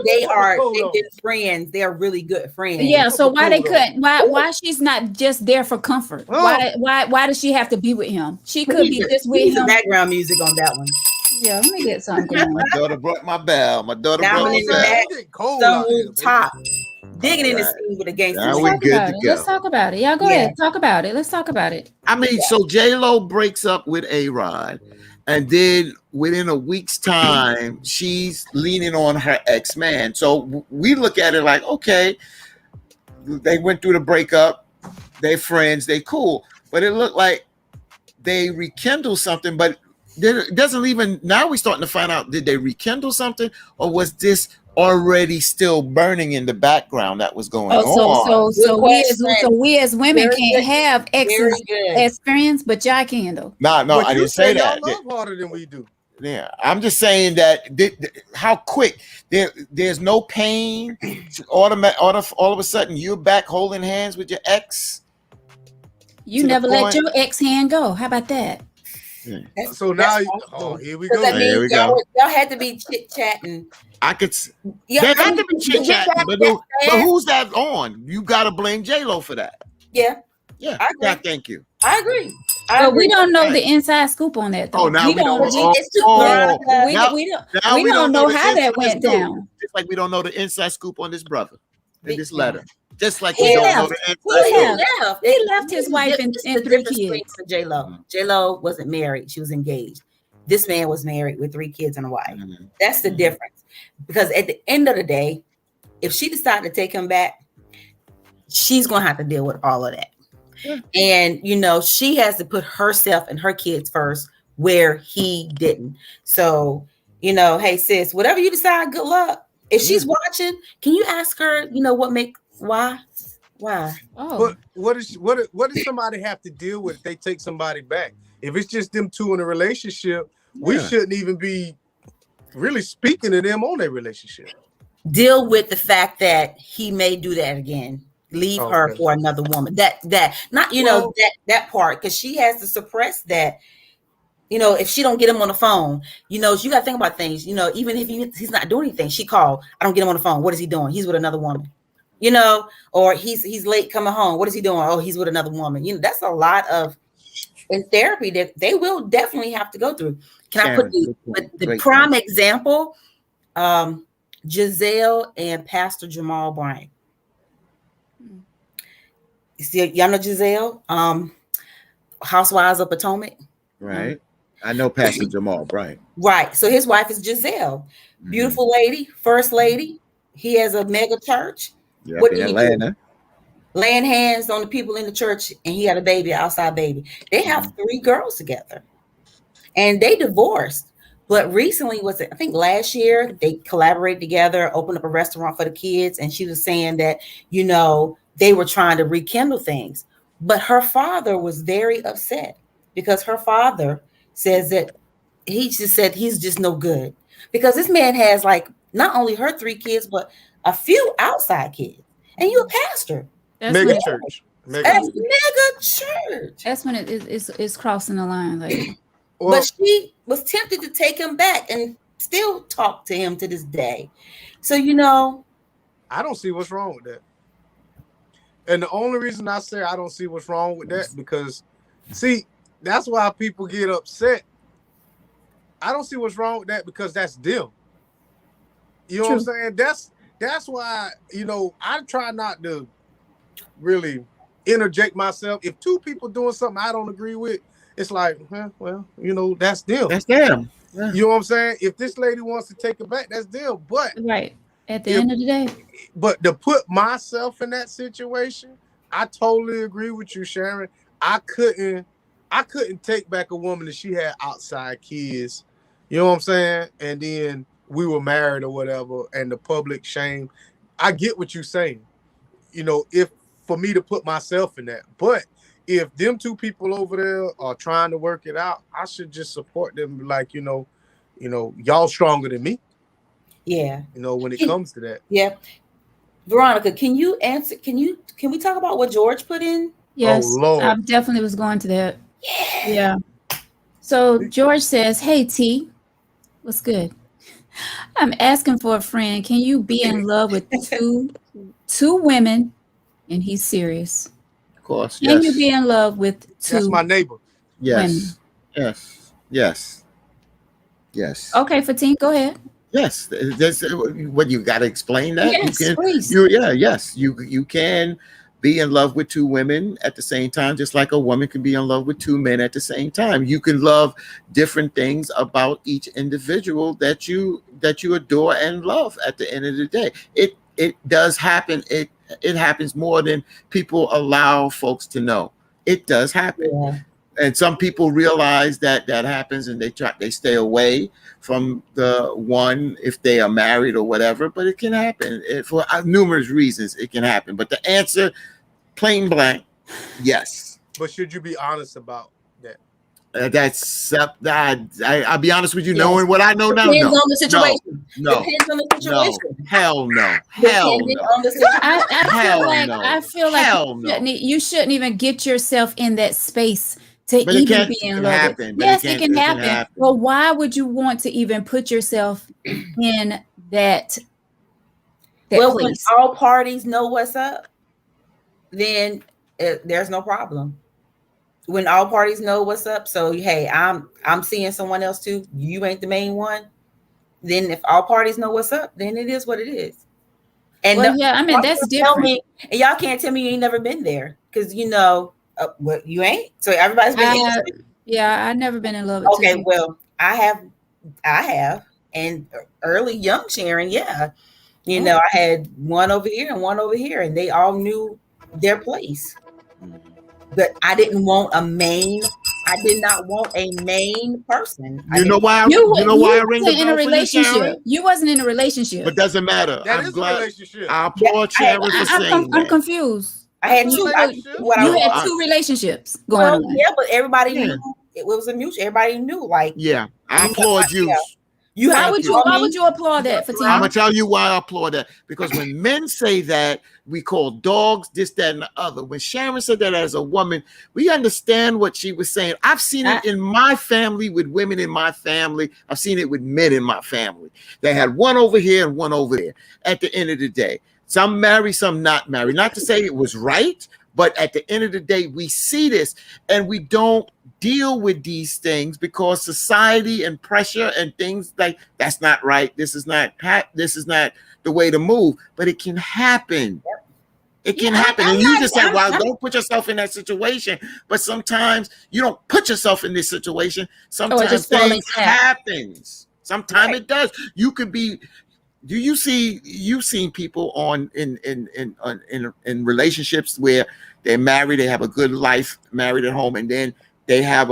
they are good friends. They're really good friends. Yeah, so why they couldn't? Why she's not just there for comfort? Why does she have to be with him? She could be just with him. Background music on that one. Yeah, let me get something. My daughter brought my bell. My daughter Down brought in my bell. the back, top, digging in the scene with a gangster. Now we're good to go. Let's talk about it. Y'all go ahead. Talk about it. Let's talk about it. I mean, so J-Lo breaks up with A-Rod, and then within a week's time, she's leaning on her ex-man. So we look at it like, okay, they went through the breakup, they're friends, they cool, but it looked like they rekindle something, but it doesn't even, now we're starting to find out, did they rekindle something, or was this already still burning in the background that was going on? So we as women can't have experience, but y'all can though. No, I didn't say that. Y'all love harder than we do. Yeah, I'm just saying that how quick there's no pain. All of a sudden you're back holding hands with your ex. You to the never let point- your ex hand go. How about that? That's- So that's now, awesome. here we 'Cause go. that There means we go. y'all had to be chit chatting. I could. Yeah, There had to be chit chatting, but yeah, who's that on? You got to blame J-Lo for that. yeah, Yeah, I agree. yeah, thank you. I agree. But we don't know Right. the inside scoop on that, though. Oh, now we don't. It's too Oh, we, now- we don't, now we don't know how that inside went scoop. down. Just like we don't know the inside scoop on this brother in this Yeah. letter. Just like He we don't know left. the Well, inside he scoop. left. He left his wife and It's 3 the difference between kids. for J-Lo. Mhm. J-Lo wasn't married. She was engaged. This man was married with 3 kids and a wife. Mhm. That's the Mhm. difference. Because at the end of the day, if she decided to take him back, she's going to have to deal with all of that. Yeah. And, you know, she has to put herself and her kids first where he didn't. So, you know, hey, sis, whatever you decide, good luck. If she's watching, can you ask her, you know, why? Oh, But what does somebody have to deal with if they take somebody back? If it's just them two in a relationship, we Yeah. shouldn't even be really speaking to them on their relationship. Deal with the fact that he may do that again. Leave her Okay. for another woman. That not, you know, that part, because she has to suppress that. You know, if she don't get him on the phone, you know, you got to think about things. You know, even if he's not doing anything, she called. I don't get him on the phone. What is he doing? He's with another woman. You know, or he's late coming home. What is he doing? Oh, he's with another woman. You know, that's a lot of in therapy that they will definitely have to go through. Can I put the Great prime point. example? Giselle and Pastor Jamal Bryant. You see, y'all know Giselle, Housewives of Potomac. Right. I know Pastor Jamal, right. Right. So his wife is Giselle. Mhm. Beautiful lady, first lady. He has a mega church. Yep, What in do you do? Atlanta. Laying hands on the people in the church, and he had a baby, an outside baby. They have 3 girls together, and they divorced. But recently, I think last year, they collaborated together, opened up a restaurant for the kids, and she was saying that, you know, they were trying to rekindle things. But her father was very upset because her father says that he just said he's just no good because this man has like not only her 3 kids, but a few outside kids, and you a pastor. that's Mega when, church. That's mega church. that's when it's crossing the line. Like, Well, But she was tempted to take him back and still talk to him to this day. So, you know, I don't see what's wrong with that. And the only reason I say I don't see what's wrong with that, because see, that's why people get upset. I don't see what's wrong with that because that's them. You know what I'm saying? That's why, you know, I try not to really interject myself. If 2 people doing something I don't agree with, it's like, well, you know, that's them. That's them. Yeah. You know what I'm saying? If this lady wants to take it back, that's them. But right at the end of the day, but to put myself in that situation, I totally agree with you, Sharon. I couldn't take back a woman that she had outside kids. You know what I'm saying? And then we were married or whatever, and the public shame. I get what you're saying. You know, if for me to put myself in that, but if them 2 people over there are trying to work it out, I should just support them. Like, you know, y'all stronger than me. yeah. You know, when it comes to that. Yeah. Veronica, can you answer? Can we talk about what George put in? yes, Lord. I definitely was going to that. Yeah. So George says, "Hey T, what's good? I'm asking for a friend. Can you be in love with two women?" And he's serious. Of course. Can Yes. you be in love with 2? That's my neighbor. Yes. Yes. Yes. Yes. Okay, Fatine, go ahead. Yes. That's what you got to explain that. Yes, you can. please. Yes. You can be in love with 2 women at the same time, just like a woman can be in love with 2 men at the same time. You can love different things about each individual that you adore and love. At the end of the day, it does happen. It happens more than people allow folks to know. It does happen. Yeah. And some people realize that happens, and they stay away from the one if they are married or whatever. But it can happen for numerous reasons. It can happen. But the answer, plain blank, yes. But should you be honest about that? I'll be honest with you, Yes. knowing what I know now. Depends No, on the situation. no, Depends on the situation. hell no, Depending on the situation. I feel like Hell you shouldn't even get yourself in that space to But it even can- be it in can love. happen, but Yes, it it can can happen. happen. Well, why would you want to even put yourself in that Well, when place? all parties know what's up, then there's no problem. When all parties know what's up, so hey, I'm seeing someone else too. You ain't the main one. Then if all parties know what's up, then it is what it is. And Well, yeah, I mean, y'all that's can't tell different. me- and y'all can't tell me you ain't never been there because what you ain't. So everybody's been. Yeah, I've never been in love with Okay, two. well, I have, and early young Sharon, yeah. I had one over here and one over here, and they all knew their place. But I didn't want a main. I did not want a main person. You know why? You why I ring the wasn't in a bell for you, relationship. Sharon? You wasn't in a relationship. But doesn't matter. That I'm is a glad. relationship. I applaud Sharon for saying I'm that. confused. I had That's a two. relationship. You had two relationships going Well, on. yeah, but everybody Yeah. knew it was a mutual. Everybody knew, like, Yeah, I You know, applaud you. yeah. you Why have would to you? tell Why me- would you applaud that, I'm Fatima? gonna tell you why I applaud that. Because when men say that, we call dogs this, that, and the other. When Sharon said that as a woman, we understand what she was saying. I've seen it in my family with women in my family. I've seen it with men in my family. They had one over here and one over there. At the end of the day, some married, some not married. Not to say it was right, but at the end of the day, we see this and we don't deal with these things because society and pressure and things like that's not right. This is not the way to move, but it can happen. It can happen. And you just said, well, don't put yourself in that situation. But sometimes you don't put yourself in this situation. Sometimes just falling things flat. happens. Sometimes it does. You could be. You've seen people in relationships where they're married, they have a good life, married at home, and then they have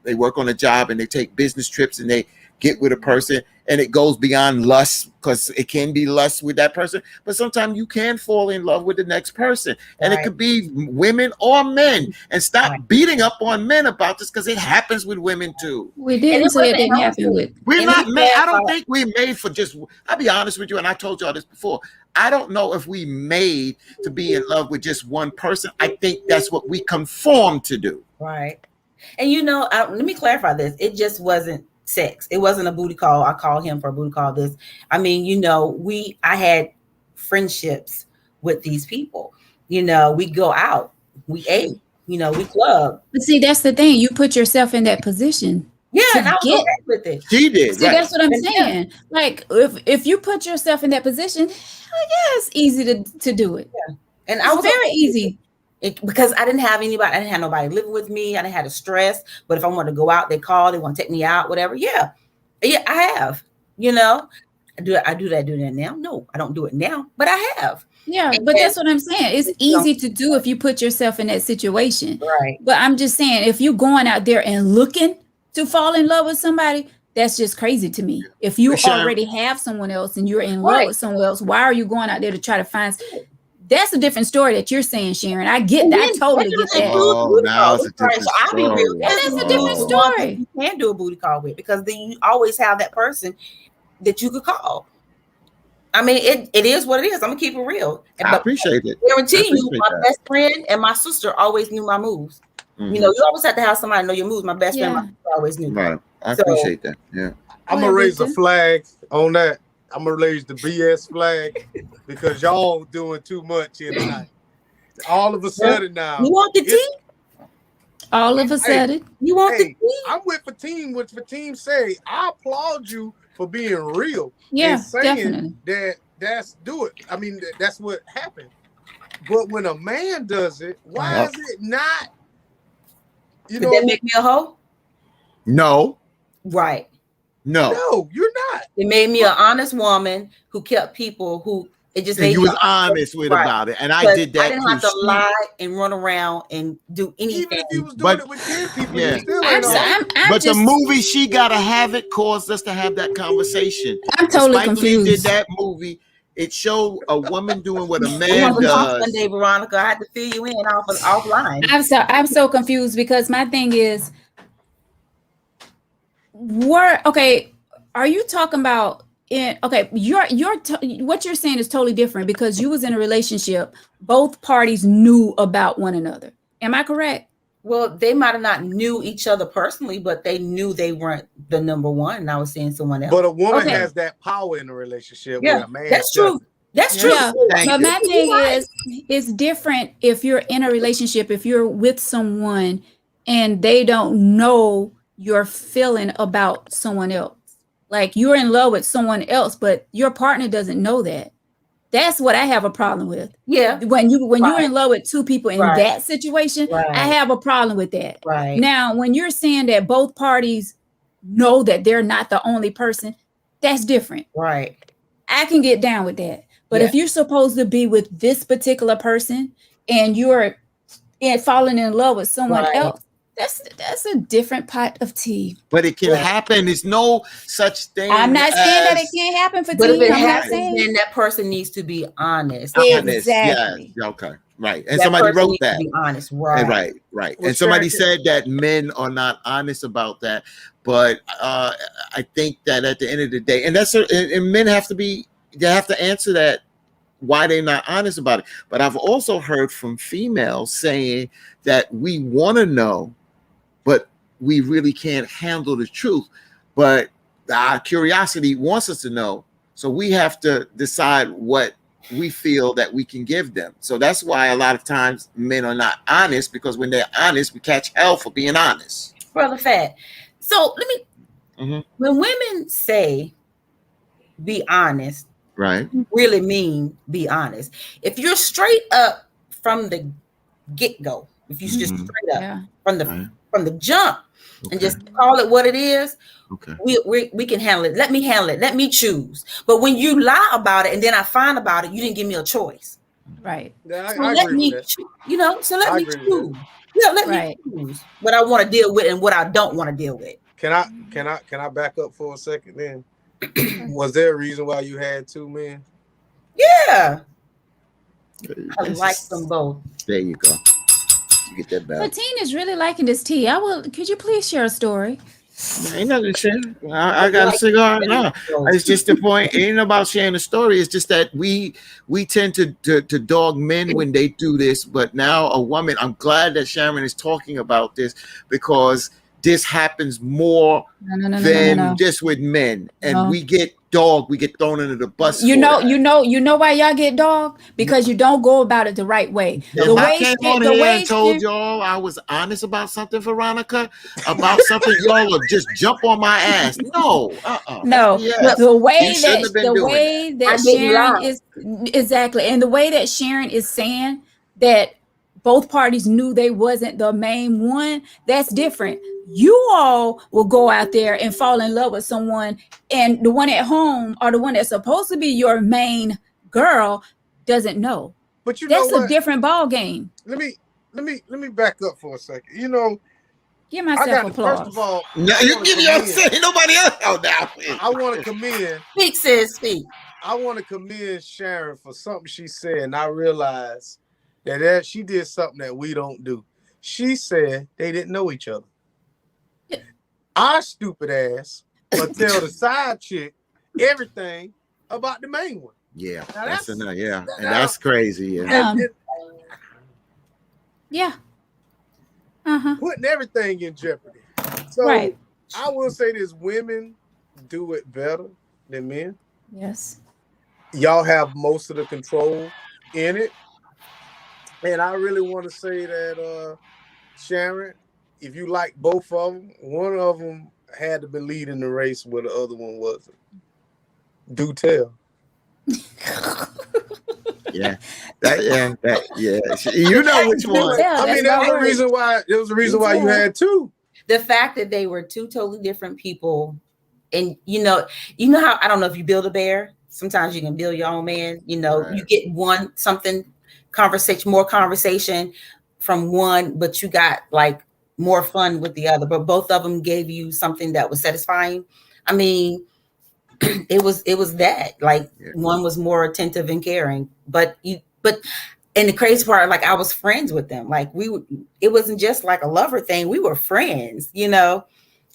they work on a job and they take business trips and they get with a person and it goes beyond lust because it can be lust with that person, but sometimes you can fall in love with the next person, and it could be women or men. And stop beating up on men about this because it happens with women too. We didn't say it didn't happen with. We're not made. I don't think we're made for just. I'll be honest with you, and I told y'all this before. I don't know if we made to be in love with just one person. I think that's what we conform to do. Right. And let me clarify this. It just wasn't sex. It wasn't a booty call. I called him for a booty call. I had friendships with these people. We go out, we ate, we club. But see, that's the thing. You put yourself in that position. Yeah, and I was okay with it. She did. See, that's what I'm saying. Like, if you put yourself in that position, it's easy to do it. Yeah, and I was very easy. Because I didn't have anybody. I didn't have nobody living with me. I didn't have to stress. But if I wanted to go out, they call. They want to take me out, whatever. Yeah, I have. I do that now? No, I don't do it now, but I have. Yeah, but that's what I'm saying. It's easy to do if you put yourself in that situation. Right. But I'm just saying, if you're going out there and looking to fall in love with somebody, that's just crazy to me. If you already have someone else and you're in love with someone else, why are you going out there to try to find? That's a different story that you're saying, Sharon. I get that. I totally get that. Oh, now it's a different I'll be real. story. That's a different story. You can do a booty call with, because then you always have that person that you could call. I mean, it is what it is. I'm gonna keep it real. I appreciate it. Guarantee you, my best friend and my sister always knew my moves. Mm-hmm. You always have to have somebody know your moves. My best friend, my sister always knew. Right. I appreciate that. Yeah. I'm gonna raise a flag on that. I'm gonna raise the BS flag because y'all doing too much here tonight. All of a sudden now, you want the tea? All of a sudden, you want the tea? I'm with Fatim. What Fatim say, I applaud you for being real. Yeah, and saying definitely. that's do it. I mean, that's what happened. But when a man does it, why is it not? Did that make me a hoe? No. Right. No, you're not. It made me an honest woman who kept people who it just made you was honest with about it, and I did that. I didn't have to lie and run around and do anything. Even if you was doing it with 10 people, you still I'm but just, the movie She Gotta Have It caused us to have that conversation. I'm totally Spike Lee confused. did that movie. It showed a woman doing what a man does. Sunday, Veronica, I had to fill you in offline. I'm so confused because my thing is, Okay, are you talking about okay, what you're saying is totally different because you was in a relationship, both parties knew about one another. Am I correct? Well, they might have not knew each other personally, but they knew they weren't the number one. And I was seeing someone else. But a woman Okay. has that power in a relationship Yeah, where a man that's true. doesn't. That's true. Yeah, Thank but you. my thing is, it's different if you're in a relationship, if you're with someone and they don't know your feeling about someone else. Like you're in love with someone else, but your partner doesn't know that. That's what I have a problem with. Yeah. When you're Right. in love with two people in Right. that situation, Right. I have a problem with that. Right. Now, when you're saying that both parties know that they're not the only person, that's different. Right. I can get down with that. But Yeah. if you're supposed to be with this particular person and you're falling in love with someone Right. else, that's a different pot of tea. But it can Yeah. happen. There's no such thing. I'm not saying that it as can't happen for But if tea. it I'm not happens, saying then that person needs to be honest. honest. Exactly. Yes. Okay. Right. And That somebody person wrote needs to that. be honest. Right. Right. Right. Well, And somebody Sharon, said that men are not honest about that. But I think that at the end of the day, and and men have to be, they have to answer that why they're not honest about it. But I've also heard from females saying that we want to know, but we really can't handle the truth. But our curiosity wants us to know. So we have to decide what we feel that we can give them. So that's why a lot of times men are not honest, because when they're honest, we catch hell for being honest. Brother Fat. So let me, Mhm. when women say be honest, Right. really mean be honest. If you're straight up from the get-go, if you just Mhm. straight up Yeah. Right. from the jump Okay. and just call it what it is, Okay. we can handle it. Let me handle it. Let me choose. But when you lie about it and then I find about it, you didn't give me a choice. Right. Yeah, So I let agree me, with that. so let I me agree with choose. Yeah, let Right. me choose what I want to deal with and what I don't want to deal with. Can I back up for a second then? Was there a reason why you had two men? Yeah, I This like is- them both. There you go. You get that But back. Teen is really liking this tea. Could you please share a story? Ain't nothing to share. I got a cigar. No, it's just the point. It ain't about sharing the story. It's just that we tend to dog men when they do this. But now a woman, I'm glad that Sharon is talking about this, because this happens more than just with men. And No. we get dogged. We get thrown under the bus. You for know that. why y'all get dogged? Because you don't go about it the right way. If The I way came Sha- on the here way and told Sha- y'all I was honest about something, Veronica, about something, y'all would just jump on my ass. No, No, Yes. the way You shouldn't have been doing way I that didn't Sharon lie. is exactly, and the way that Sharon is saying that both parties knew they wasn't the main one, that's different. You all will go out there and fall in love with someone, and the one at home or the one that's supposed to be your main girl doesn't know. But you That's know a what? different ball game. Let me back up for a second. You know, Give I myself got applause. first of all, No, I you wanna give your commend- say nobody else out now. I want to commend Speak, sis, speak. I want to commend Sharon for something she said, and I realized that she did something that we don't do. She said they didn't know each other. Our stupid ass will tell the side chick everything about the main one. Yeah, Now that's that's- enough. Yeah, that- and that's crazy. Yeah, And Yeah. Uh-huh. putting everything in jeopardy. So Right. I will say this: women do it better than men. Yes. Y'all have most of the control in it. And I really want to say that, Sharon, if you like both of them, one of them had to be leading the race where the other one wasn't. Do tell. yeah, You know which one. Yeah, I that's mean, my that was the word. reason why. There was the reason why you tell. had two. The fact that they were two totally different people, and you know how, I don't know if you build a bear. Sometimes you can build your own man. You know, Right. you get more conversation from one, but you got like more fun with the other. But both of them gave you something that was satisfying. I mean, it was that, like, Yeah. one was more attentive and caring, but and the crazy part, like, I was friends with them. Like, it wasn't just like a lover thing. We were friends, you know?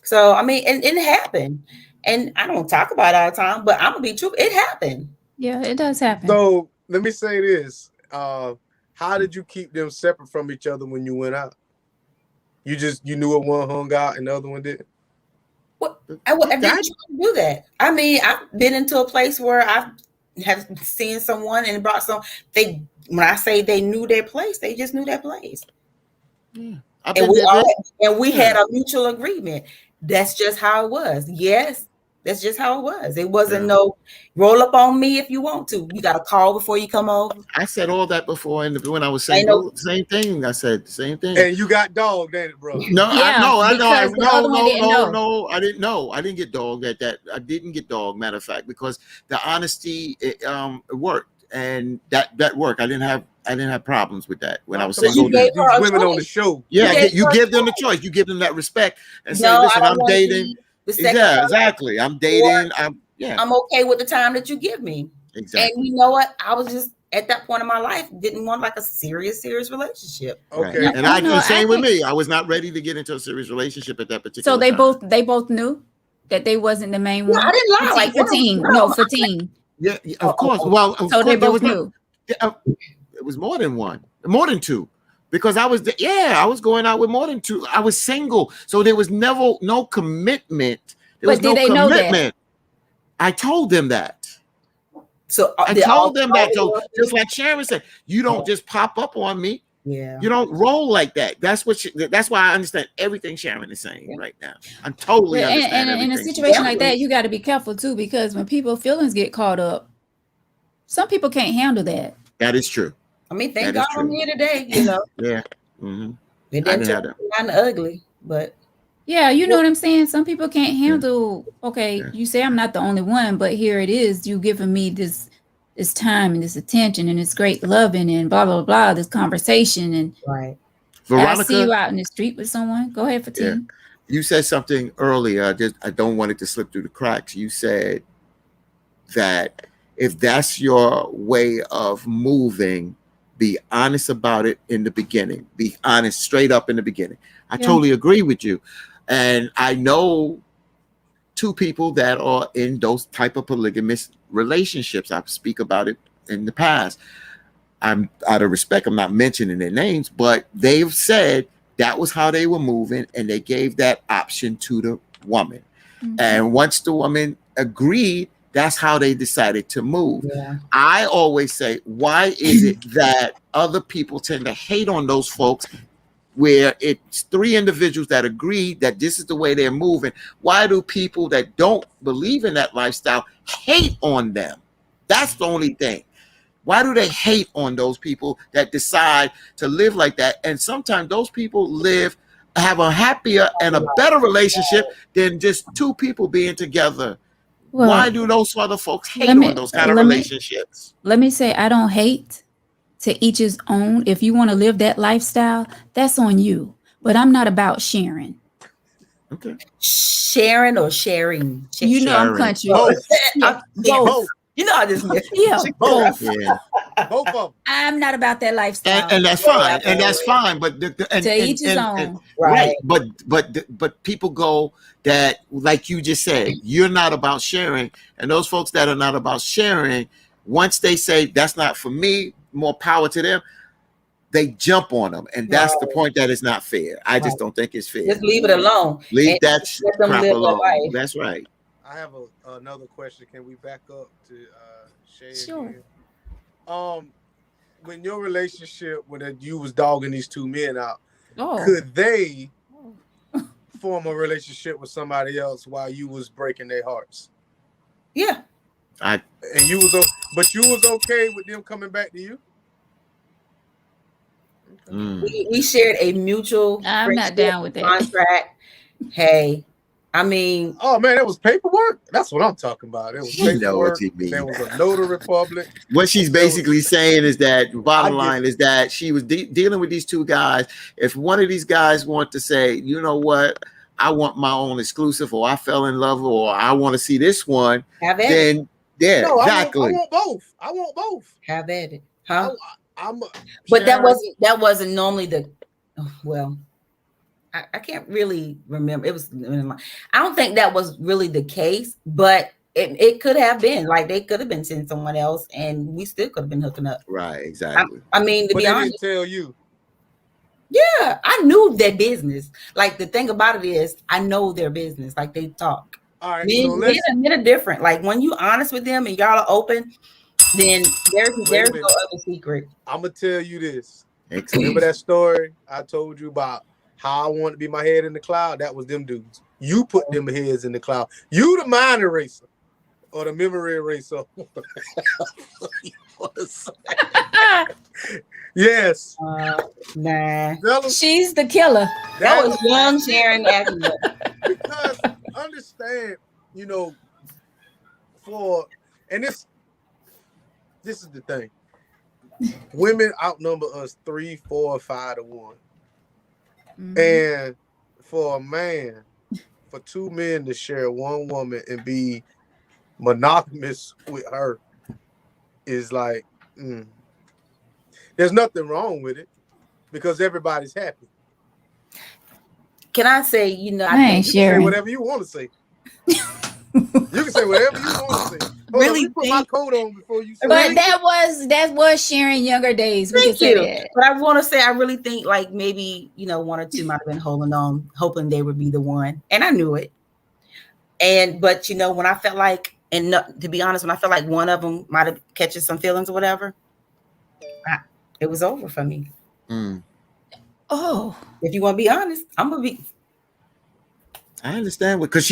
So I mean, and it happened. And I don't talk about it all the time, but I'm gonna be true. It happened. Yeah, it does happen. So let me say this: how did you keep them separate from each other when you went out? You knew what one hung out and the other one didn't. I didn't try to do that. I mean, I've been into a place where I have seen someone and brought some. When I say they knew their place, they just knew their place. Yeah. And we had a mutual agreement. That's just how it was. Yes, that's just how it was. It wasn't no roll up on me if you want to. You got to call before you come over. I said all that before, and when I was single, same thing. I said the same thing. And you got dogged, ain't it, bro? No, I know. No, I didn't know. I didn't get dogged at that. I didn't get dogged. Matter of fact, because the honesty it worked, and that worked. I didn't have problems with that when I was single. These women on the show. Yeah, you give them the choice. You give them that respect and say, listen, I'm dating. Yeah, exactly. I'm dating. I'm okay with the time that you give me. Exactly. And you know what? I was just at that point in my life didn't want like a serious relationship. Okay. Right. And same with me. I was not ready to get into a serious relationship at that particular time. So they both knew that they wasn't the main one. I didn't lie. Like 15. No, 15. Yeah, of course. Well, so they both knew. It was more than one, more than two, because I was going out with more than two. I was single, so there was never no commitment. But did they know that? I told them that. So I told them that. So just like Sharon said, you don't just pop up on me. Yeah. You don't roll like that. That's why I understand everything Sharon is saying right now. I'm totally understand. And in a situation like that, you got to be careful too, because when people's feelings get caught up, some people can't handle that. That is true. I mean, thank God I'm here today, you know. Yeah. Mm-hmm. It didn't turn kind of ugly, but yeah, you know what I'm saying? Some people can't handle, you say I'm not the only one, but here it is. You giving me this time and this attention and this great loving and blah, blah, blah, this conversation. And right. Veronica, I see you out in the street with someone. Go ahead, Fatim. Yeah. You said something earlier. I don't want it to slip through the cracks. You said that if that's your way of moving, be honest about it in the beginning. Be honest straight up in the beginning. I totally agree with you. And I know two people that are in those type of polygamous relationships. I speak about it in the past. I'm out of respect, I'm not mentioning their names, but they've said that was how they were moving, and they gave that option to the woman. Mm-hmm. And once the woman agreed, that's how they decided to move. Yeah. I always say, why is it that other people tend to hate on those folks where it's three individuals that agree that this is the way they're moving? Why do people that don't believe in that lifestyle hate on them? That's the only thing. Why do they hate on those people that decide to live like that? And sometimes those people have a happier and a better relationship than just two people being together. Well, why do those other folks hate on those kind of relationships? Let me say, I don't hate. To each his own. If you want to live that lifestyle, that's on you. But I'm not about sharing. Okay. Sharing or sharing? You know, I'm country. Both. You know, I just both. Yeah. Both of them. I'm not about that lifestyle, and that's fine. And that's fine. But to each his own. Right. But people go that, like you just said, you're not about sharing, and those folks that are not about sharing, once they say that's not for me, more power to them, they jump on them, and that's the point that it's not fair. I just don't think it's fair. Just leave it alone. Leave that crap alone. That's right. I have another question. Can we back up to Shay? Sure. Again? When your relationship, when you was dogging these two men out, could they form a relationship with somebody else while you was breaking their hearts? Yeah. But you was okay with them coming back to you? We shared a mutual I'm not down with that contract. Hey, I mean, oh man, it was paperwork. That's what I'm talking about. It was paperwork. You know what you mean. There was a notary public. What she's basically saying is that bottom line is that she was dealing with these two guys. If one of these guys want to say, you know what, I want my own exclusive, or I fell in love, or I want to see this one, then yeah, no, exactly. I want both. Have at it, huh? But that wasn't normally the. Well, I can't really remember. It was, I don't think that was really the case, but it could have been. Like they could have been seeing someone else, and we still could have been hooking up. Right, exactly. I mean, to But be they honest, didn't tell you. yeah, I knew their business. Like the thing about it is, I know their business. Like they talk. All right, Men, so let's men are different. Like when you honest with them and y'all are open, then there's Wait a no minute. other secret. I'm gonna tell you this. Excellent. Remember that story I told you about how I want to be my head in the cloud? That was them dudes. You put them heads in the cloud. You the mind eraser or the memory eraser. Yes. Nah. Fellas, She's the killer. That was young Sharon Aguilar. because understand, you know, and this is the thing. Women outnumber us 3, 4, 5 to 1. Mhm. And for a man, for two men to share one woman and be monogamous with her is like, there's nothing wrong with it because everybody's happy. Can I say, you know, I Man, think You can say Sharon. whatever you want to say. You can say whatever you want to say. Hold on, Really let me put my coat on before you say But it. that was Sharon younger days. We can Thank say you. that. But I want to say, I really think like maybe, you know, one or two might have been holding on, hoping they would be the one. And I knew it. But, you know, when I felt like, and no, to be honest, when I felt like one of them might have catches some feelings or whatever, it was over for me. Mm. Oh, If you want to be honest, I'm going to be. I understand because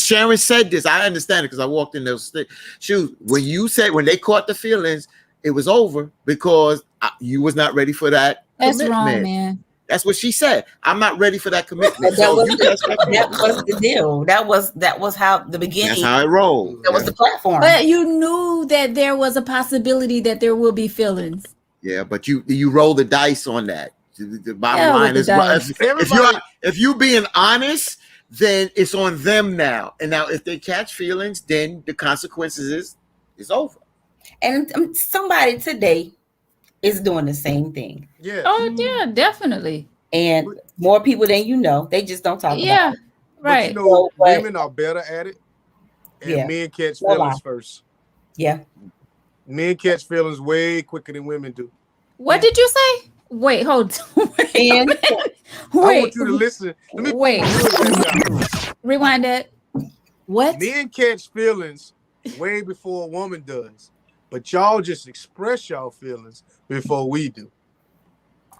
Sharon said this. I understand it because I walked in those shoes. When they caught the feelings, it was over because you was not ready for that that's commitment. wrong, man. That's what she said. I'm not ready for that commitment. That was That's the deal. That was how the beginning. how it rolled. That was the platform. But you knew that there was a possibility that there will be feelings. Yeah, but you roll the dice on that. The bottom line is, if you're being honest, then it's on them now. And now if they catch feelings, then the consequences is over. And somebody today is doing the same thing. Yeah. Oh, yeah, definitely. And more people than you know, they just don't talk Yeah, about it. right. But you know, But- women are better at it. And Yeah. men catch No lie. feelings first. Yeah. Men catch feelings way quicker than women do. What did you say? Wait, hold on. And I Wait, want you to listen. Let me wait. Wait. Rewind that. What? Men catch feelings way before a woman does. But y'all just express y'all feelings before we do.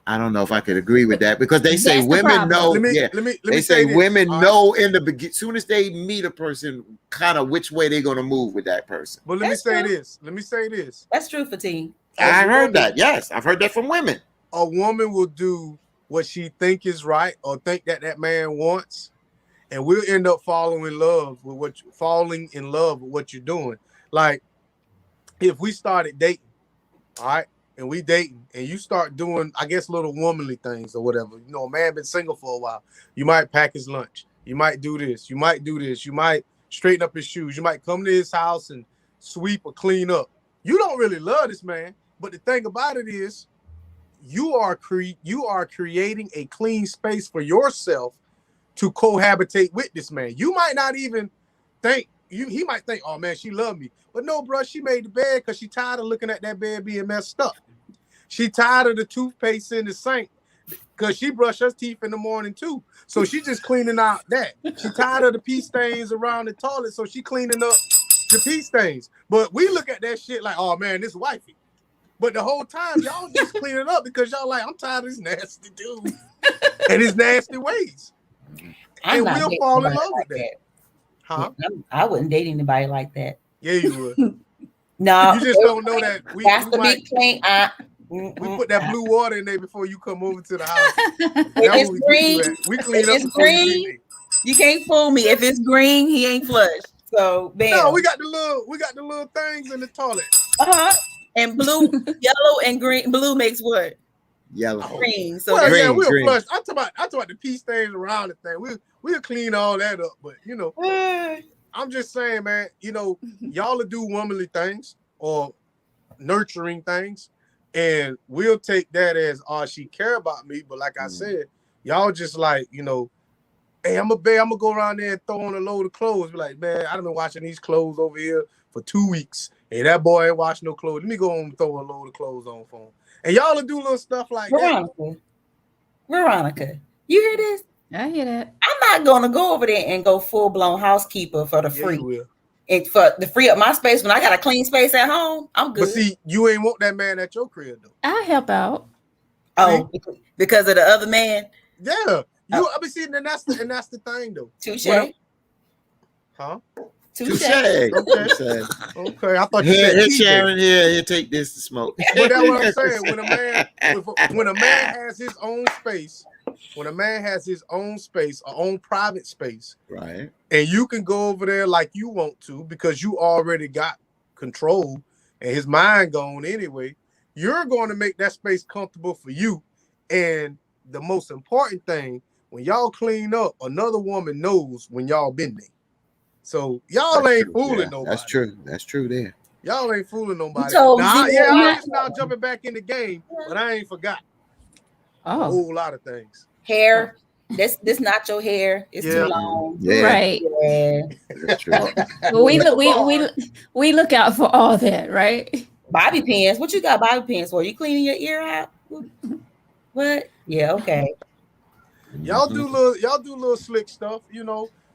I don't know if I could agree with that because they say That's the women problem. know. Let me They say say this, women all right? know in the beginning, soon as they meet a person, kind of which way they're going to move with that person. But let me That's say true. this. Let me say this. that's true for teen. I heard that. Yes, I've heard that from women. A woman will do what she think is right or think that man wants, and we'll end up falling in love with what you're doing. Like if we started dating, all right, and we dating, and you start doing, I guess, little womanly things or whatever. You know, a man been single for a while. You might pack his lunch. You might do this. You might do this. You might straighten up his shoes. You might come to his house and sweep or clean up. You don't really love this man, but the thing about it is, you are creating a clean space for yourself to cohabitate with this man. You might not even think he might think, oh man, she loved me. But no, bro, she made the bed because she tired of looking at that bed being messed up. She tired of the toothpaste in the sink because she brushed her teeth in the morning too. So she just cleaning out that. She tired of the pee stains around the toilet, so she cleaning up the pee stains. But we look at that shit like, oh man, this wifey. But the whole time, y'all just cleaning up because y'all like, I'm tired of this nasty dude and his nasty ways. I'm And not we'll dating fall in anybody love like with that. Huh? I wouldn't date anybody like that. Yeah, you would. No, You just don't know that we That's the might, big thing. we put that blue water in there before you come over to the house. If That's it's what we green, do. We clean if up it's before you green, get you can't fool me. If it's green, he ain't flushed. So bam. there. No, we got the little things in the toilet. And blue, yellow, and green. Blue makes what? Yellow. Green. So Well, that's- yeah, we'll green. flush. I'm talking about the pee stains around the thing. We'll clean all that up. But you know, I'm just saying, man, you know, y'all will do womanly things or nurturing things, and we'll take that as, oh, she care about me. But like I said, Y'all just like, hey, I'm gonna go around there and throw on a load of clothes. Be like, man, I've been watching these clothes over here for 2 weeks. Hey, that boy ain't washing no clothes. Let me go home and throw a load of clothes on for him. And y'all will do little stuff like that. Veronica, you hear this? I hear that. I'm not gonna go over there and go full blown housekeeper for the free. You will. And for the free up my space when I got a clean space at home, I'm good. But see, you ain't want that man at your crib though. I help out. Oh, because of the other man. Yeah. I mean, see, and that's the thing though. Touche. Huh? Touche. Okay. Okay. I thought you said Here, TJ. Sharon. Here, take this to smoke. But that's what I'm saying. When a man has his own space, our own private space, Right. and you can go over there like you want to because you already got control and his mind gone anyway, you're going to make that space comfortable for you. And the most important thing, when y'all clean up, another woman knows when y'all been there. So y'all ain't fooling nobody. That's true there. Y'all ain't fooling nobody. Now, I'm just now jumping back in the game, but I ain't forgot a whole lot of things. Hair. This not your hair. It's too long. Yeah. Right. Yeah. That's true. Well, we look out for all that, right? Bobby pins. What you got bobby pins for? You cleaning your ear out? What? Yeah, okay. Y'all do little slick stuff,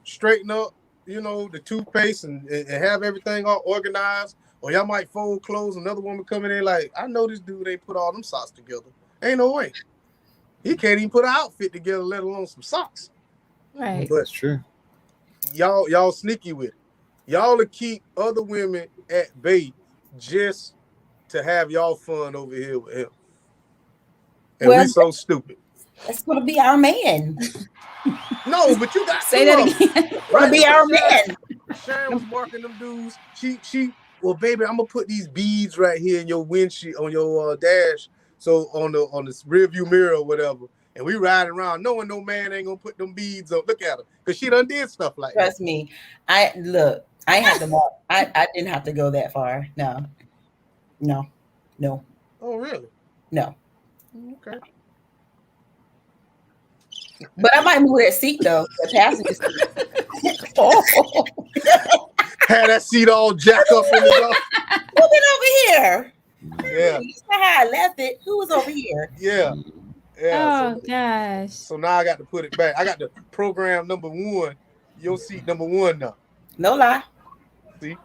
straighten up, the toothpaste and have everything all organized. Or y'all might fold clothes. Another woman coming in like, I know this dude ain't put all them socks together. Ain't no way. He can't even put an outfit together, let alone some socks. Right. But That's true. y'all sneaky with it. Y'all will keep other women at bay just to have y'all fun over here with him. And we so stupid. That's gonna be our man. No, but you got Say that again. Gonna be our man. Sharon was marking them dudes. Well, baby, I'm gonna put these beads right here in your windshield on your dash. So on the rear view mirror or whatever, and we riding around knowing no man ain't gonna put them beads up. Look at her, cause she done did stuff like that. Trust me. I had to walk. I didn't have to go that far. No. Oh, really? No. Okay. But I might move that seat though. The passenger seat. Oh. Had that seat all jacked up in the door. Move it over here. Yeah. You know how I left it. Who was over here? Yeah. Oh gosh. So now I got to put it back. I got the program number 1. Your seat number 1 now. No lie. See?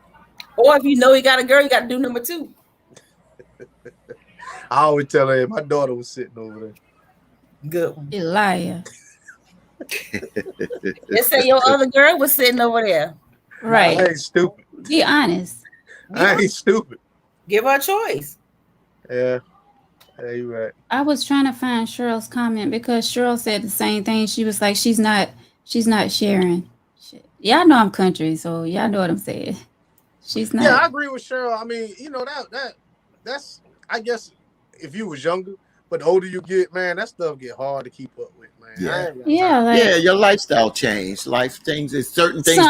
Or if you know you got a girl, you got to do number 2. I always tell her my daughter was sitting over there. Good one. You liar. Let's say your other girl was sitting over there. Right. I ain't stupid. Be honest. I ain't stupid. Give her a choice. Yeah. Yeah, you right. I was trying to find Cheryl's comment because Cheryl said the same thing. She was like, she's not sharing. Y'all know I'm country, so y'all know what I'm saying. She's not. Yeah, I agree with Cheryl. I mean, that's I guess if you was younger, but the older you get, man, that stuff get hard to keep up with, man. Yeah. Your lifestyle changed. Life changes. Certain things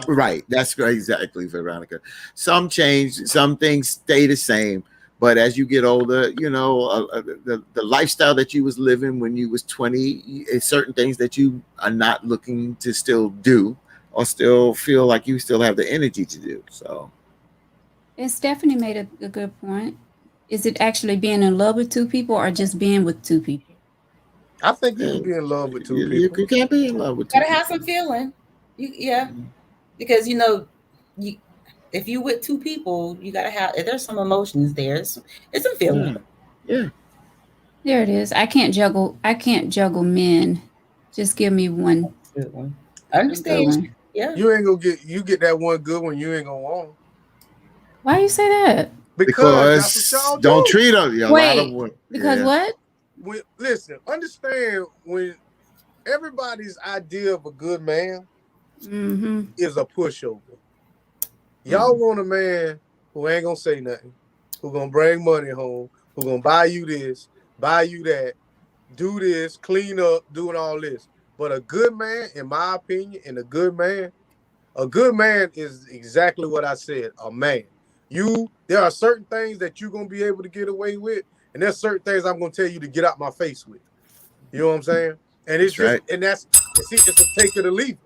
right. That's exactly, Veronica. Some change. Some things stay the same. But as you get older, the lifestyle that you was living when you was 20, certain things that you are not looking to still do or still feel like you still have the energy to do. So. And Stephanie made a good point. Is it actually being in love with 2 people or just being with 2 people? I think you can be in love with 2 people. You can't be in love with 2 Gotta people. have some feeling. Because if you with 2 people, you gotta have. There's some emotions there. It's some feeling. Yeah. There it is. I can't juggle men. Just give me one. Good one. I understand. Yeah. You ain't gonna get that one good one. You ain't gonna want. Why you say that? Because that's what y'all don't do. treat them. Wait, because what? Listen, understand when everybody's idea of a good man is a pushover. Y'all want a man who ain't gonna say nothing, who gonna bring money home, who gonna buy you this, buy you that, do this, clean up, doing all this. But a good man, in my opinion, a good man is exactly what I said, a man. There are certain things that you're gonna be able to get away with, and there's certain things I'm gonna tell you to get out my face with. You know what I'm saying? And it's That's right. and it's a take it or leave it.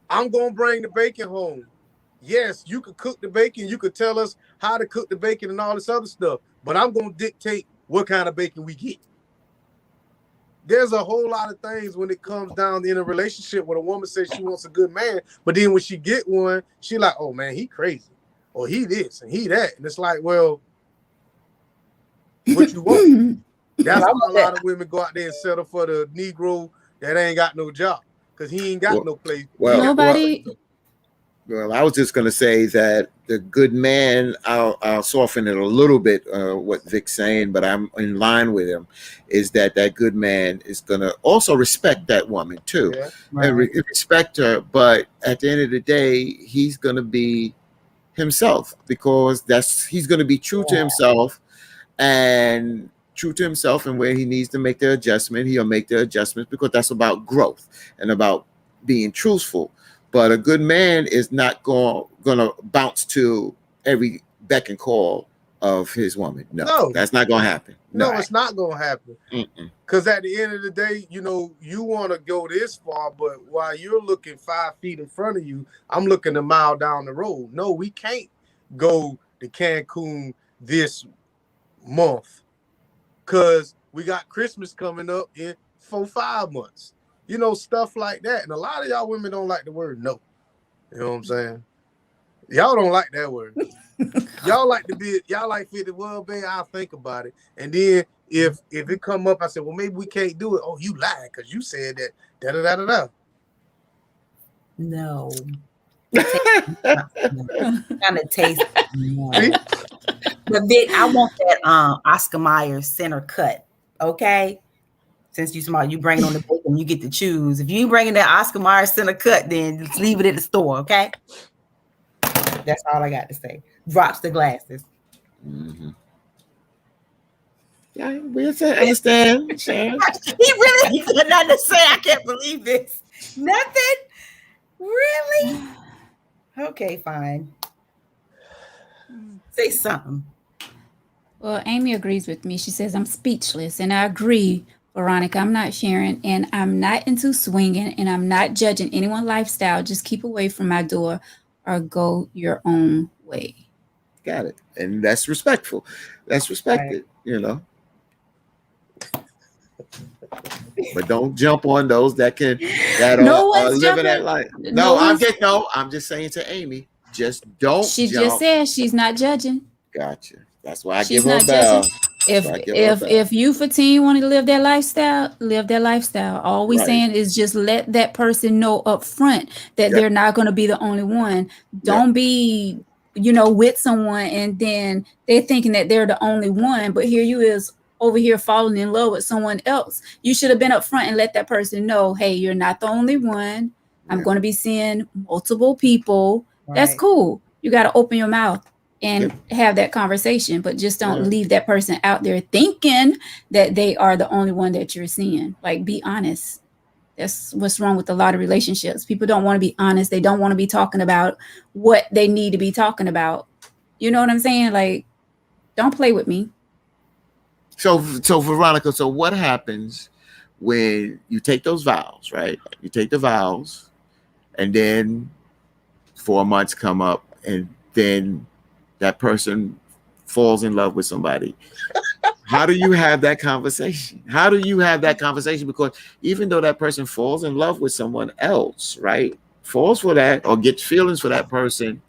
I'm gonna bring the bacon home. Yes, you could cook the bacon, you could tell us how to cook the bacon and all this other stuff, but I'm gonna dictate what kind of bacon we get. There's a whole lot of things when it comes down in a relationship when a woman says she wants a good man, but then when she get one, she like, oh man, he crazy, or he this and he that, and it's like, well, what you want? That's why a lot of women go out there and settle for the Negro that ain't got no job because he ain't got no place. Nobody. Well, I was just going to say that the good man, I'll soften it a little bit, what Vic's saying, but I'm in line with him, is that good man is going to also respect that woman too. Yeah. Right. And respect her, but at the end of the day, he's going to be himself because he's going to be true to himself and where he needs to make the adjustment, he'll make the adjustments because that's about growth and about being truthful. But a good man is not going to bounce to every beck and call of his woman. No, that's not going to happen. No, it's not going to happen. Because at the end of the day, you know, you want to go this far, but while you're looking 5 feet in front of you, I'm looking a mile down the road. No, we can't go to Cancun this month because we got Christmas coming up in 4-5 months. You know, stuff like that. And a lot of y'all women don't like the word no. You know what I'm saying? Y'all don't like that word. Y'all like 50, well, babe, I'll think about it. And then if it come up, I said, well, maybe we can't do it. Oh, you lied because you said that. Da-da-da-da-da. No. Kind of taste. No. But Vic, I want that Oscar Mayer center cut. Okay. Since you bring on the bacon, you get to choose. If you ain't bringing that Oscar Mayer center cut, then just leave it at the store, okay? That's all I got to say. Drops the glasses. Mm-hmm. Yeah, we understand. Sharon. He really got nothing to say. I can't believe this. Nothing? Really? Okay, fine. Say something. Well, Amy agrees with me. She says, I'm speechless, and I agree. Veronica, I'm not sharing, and I'm not into swinging, and I'm not judging anyone's lifestyle. Just keep away from my door or go your own way. Got it. And that's respectful. That's respected, you know. But don't jump on those that are living that life. I'm just saying to Amy, just don't. She just said she's not judging. Gotcha. That's why I give her a bell. If you 14 want to live that lifestyle. All we saying is just let that person know up front that they're not going to be the only one. Don't be, with someone and then they're thinking that they're the only one, but here you is over here falling in love with someone else. You should have been up front and let that person know, hey, you're not the only one. I'm going to be seeing multiple people. Right. That's cool. You got to open your mouth and have that conversation, but just don't leave that person out there thinking that they are the only one that you're seeing. Like, be honest. That's what's wrong with a lot of relationships. People don't want to be honest. They don't want to be talking about what they need to be talking about. You know what I'm saying? Like, don't play with me. So Veronica, so what happens when you take those vows, right? You take the vows and then 4 months come up and then that person falls in love with somebody. How do you have that conversation? Because even though that person falls in love with someone else, right? Falls for that or gets feelings for that person,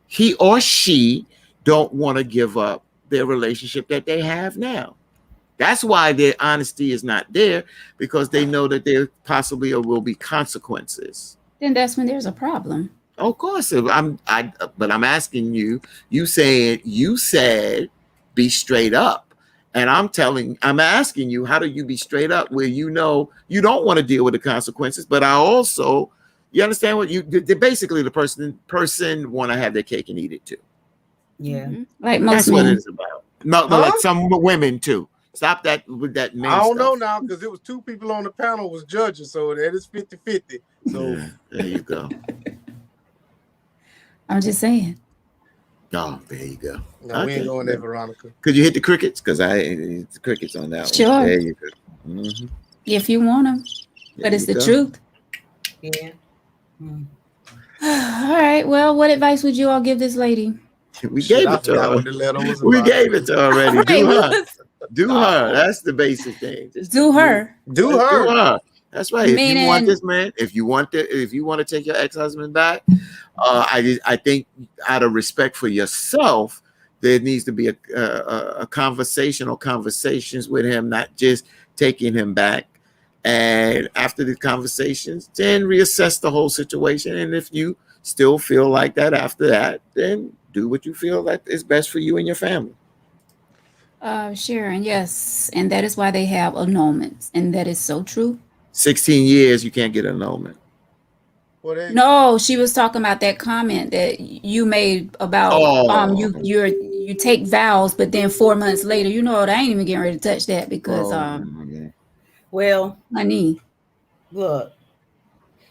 he or she don't want to give up their relationship that they have now. That's why their honesty is not there, because they know that there possibly or will be consequences. Then that's when there's a problem. Of course, but I'm asking you. You said be straight up, and I'm asking you, how do you be straight up where you don't want to deal with the consequences, but you understand what basically the person want to have their cake and eat it too. Yeah, like most that's men. what it's about. No, like some women too. Stop that with that man. I don't know now because it was 2 people on the panel was judging, so that is 50-50. So there you go. I'm just saying. Oh, there you go. No, we ain't going there, Veronica. Could you hit the crickets? Because I hit the crickets on that one. Sure. There you go. Mhm. if you want them. There But it's you the go. truth. Yeah. Mm. All right. Well, what advice would you all give this lady? We Shit, gave I it to forgot her. what the letter was We about. gave it to her already. Right, Do we her. was- Do her. That's the basic thing. Just do her. Do Just do her. her. That's right. If you want Meaning- this man, if you want to take your ex-husband back, I think out of respect for yourself, there needs to be a conversation or conversations with him, not just taking him back. And after the conversations, then reassess the whole situation. And if you still feel like that after that, then do what you feel that is best for you and your family. Sharon, yes. And that is why they have annulments. And that is so true. 16 years, you can't get annulment. Well, they, No, she was talking about that comment that you made about Oh. you take vows, but then 4 months later, you know what, I ain't even getting ready to touch that because Yeah. Well, honey. look,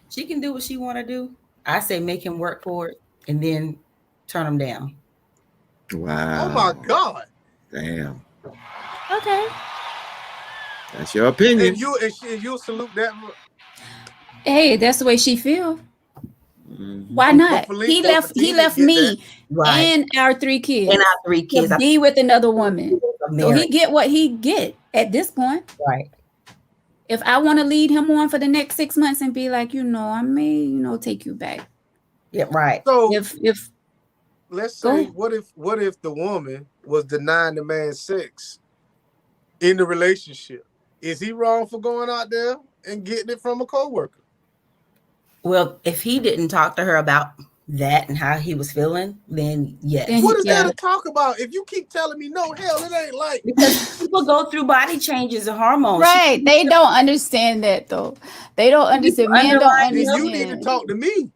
she can do what she want to do. I say make him work for it and then turn him down. Wow. oh my God. Damn. Okay. That's your opinion. And you'll salute that. Hey, that's the way she feel. Mhm. Why But not? Feline- He but left Feline get me Right. and our 3 kids. And our 3 kids. To be with another woman. I'm So he married. get what he get at this point. Right. If I want to lead him on for the next 6 months and be like, I may, take you back. Yeah, right. So If let's Go say, ahead. what if the woman was denying the man sex in the relationship? Is he wrong for going out there and getting it from a coworker? Well, if he didn't talk to her about that and how he was feeling, then yes. Then What is yeah. there to talk about? If you keep telling me no, hell, it ain't like Because people go through body changes and hormones. Right. They don't understand that though. They don't understand. Men don't underlying then understand. you need to talk to me.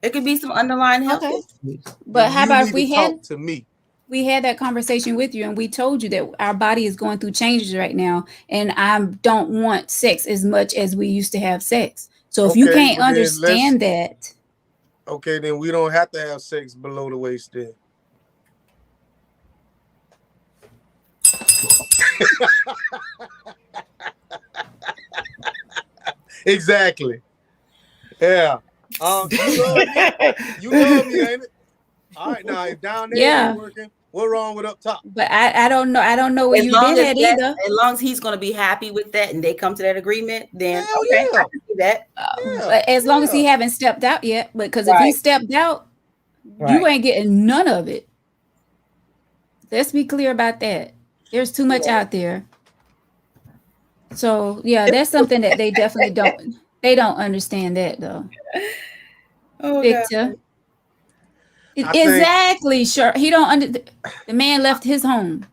It could be some underlying health Okay. issues. But Then how you about need if we to had talk to me? we had that conversation with you and we told you that our body is going through changes right now and I don't want sex as much as we used to have sex. So if you Okay, can't well then understand that, Okay, then we don't have to have sex below the waist then. Exactly. Yeah. You love me. You love me, ain't it? All right, now if down there Yeah. ain't working, what wrong with up top? but I don't know. I don't know where As you've long been as at that- either. as long as he's going to be happy with that and they come to that agreement, then Hell okay, yeah. I can see that. Yeah, But as long as he yeah. haven't stepped out yet, because if he Right. stepped out, you Right. ain't getting none of it. Let's be clear about that. There's too much out there. So yeah, that's something that they definitely don't. They don't understand that though, Oh, God. Victor. I think- Exactly. Sure. He don't under. The man left his home.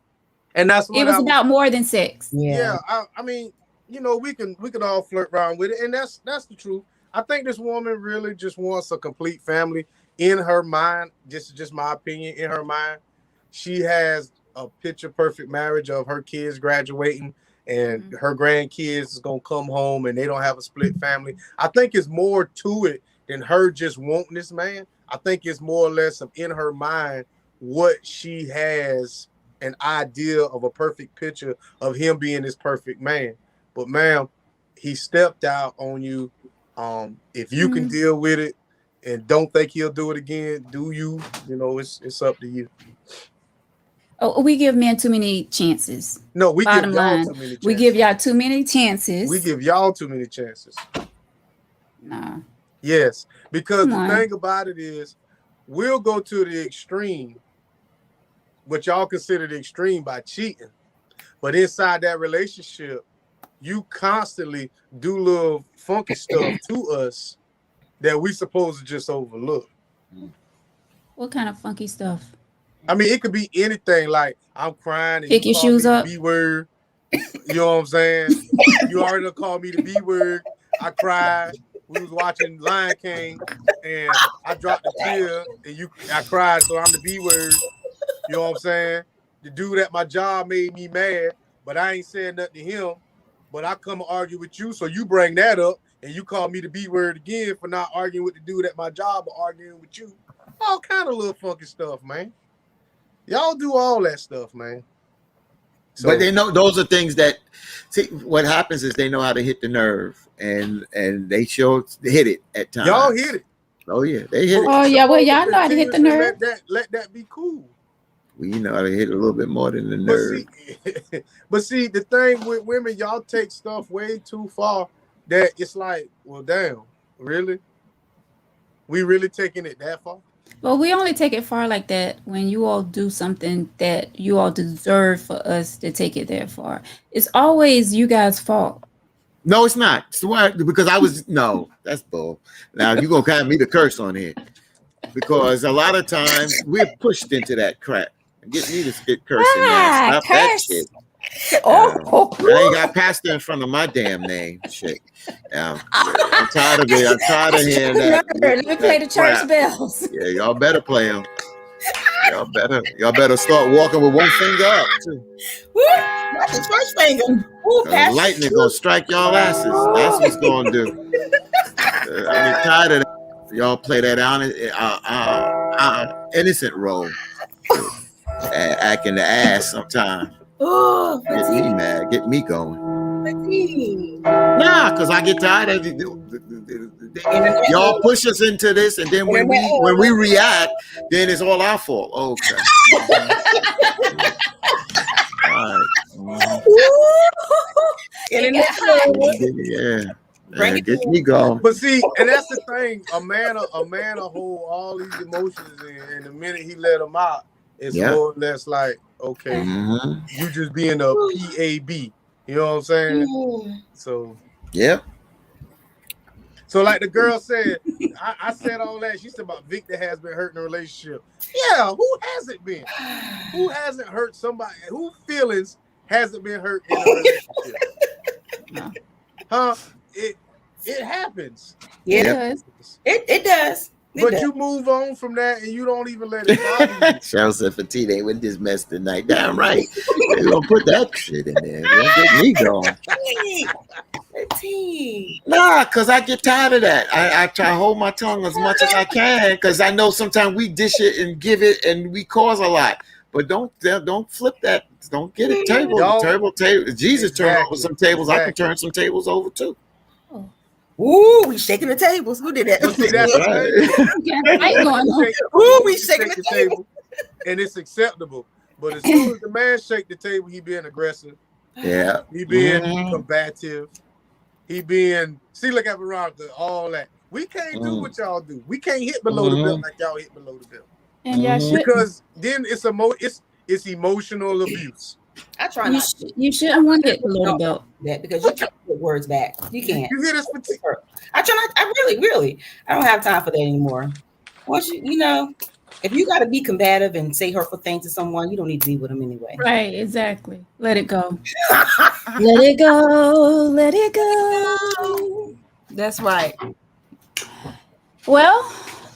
And that's what It was about more than sex. Yeah. I mean, we can all flirt around with it, and that's the truth. I think this woman really just wants a complete family in her mind. Just my opinion. In her mind, she has a picture perfect marriage of her kids graduating and her grandkids is gonna come home and they don't have a split family. I think it's more to it than her just wanting this man. I think it's more or less of in her mind what she has an idea of a perfect picture of him being this perfect man. But ma'am, he stepped out on you. If you can deal with it and don't think he'll do it again, do you? It's up to you. Oh, we give men too many chances. No, we Bottom give y'all line, too many chances. we give y'all too many chances. We give y'all too many chances. Nah. Yes, because Come the on. thing about it is, we'll go to the extreme, what y'all consider the extreme by cheating. But inside that relationship, you constantly do little funky stuff to us that we supposed to just overlook. What kind of funky stuff? I mean, it could be anything. Like I'm crying and Pick you your call shoes me the up. B word. You know what I'm saying? You already called me the B word. I cried. We was watching Lion King, and I dropped a tear, and I cried, so I'm the B word. You know what I'm saying? The dude at my job made me mad, but I ain't saying nothing to him. But I come and argue with you, so you bring that up, and you call me the B word again for not arguing with the dude at my job, but arguing with you. All kind of little funky stuff, man. Y'all do all that stuff, man. So, but they know those are things that see what happens is they know how to hit the nerve and they hit it at times. y'all hit it. Oh yeah, they hit it. Oh yeah, well y'all know how to hit the nerve. Let that be cool. We know how to hit a little bit more than the nerve. But see, the thing with women, y'all take stuff way too far that it's like, well, damn, really? We really taking it that far? Well, we only take it far like that when you all do something that you all deserve for us to take it that far. It's always you guys' fault. No, it's not. It's why, because that's bull. Now you're gonna have me to curse on here. Because a lot of times we're pushed into that crap. Get me to get cursing now. Stop that shit. I ain't got pastor in front of my damn name. Shit. I'm tired of it. I'm tired of hearing that. Let me play the church bells. Yeah, y'all better play them. Y'all better start walking with one finger up too. Not the first finger. Lightning gonna strike y'all asses. That's what's gonna do. I'm tired of that. Y'all play that innocent role. Acting the ass sometimes. Oh, Get me mad, get me going. Nah, because I get tired of it. Y'all push us into this, and then when we react, then it's all our fault. Okay. All right. Yeah. Get me going. But see, and that's the thing. A man will hold all these emotions in, and the minute he let them out, it's more or less like, okay, you just being a PAB. You know what I'm saying? So, yep. So like the girl said, I said all that. She said about Victor has been hurt in a relationship. Yeah, who hasn't been? Who hasn't hurt somebody? Who feelings hasn't been hurt in a relationship? Huh? It happens. Yeah, it does. But you move on from that and you don't even let it bother you. Joseph and T, they would dismiss tonight. Damn right. They gonna put that shit in there. Don't get me going. Nah, because I get tired of that. I try to hold my tongue as much as I can because I know sometimes we dish it and give it and we cause a lot. But don't flip that. Don't get it table. Jesus turned over some tables. I can turn some tables over too. Ooh, we shaking the tables. Who did that? See, that's Ooh, we shaking the table. And it's acceptable. But as soon as the man shake the table, he being aggressive. Yeah. He being combative. He being, look at Veronica, all that. We can't do what y'all do. We can't hit below the belt like y'all hit below the belt. And y'all should, because then it's emotional abuse. I try not. You shouldn't want to hit below the belt. That because you can't put words back. You can't. You hear this? I try not. I really, I don't have time for that anymore. Once you know, if you got to be combative and say hurtful things to someone, you don't need to be with them anyway. Right, exactly. Let it go. Let it go. Let it go. That's right. Well,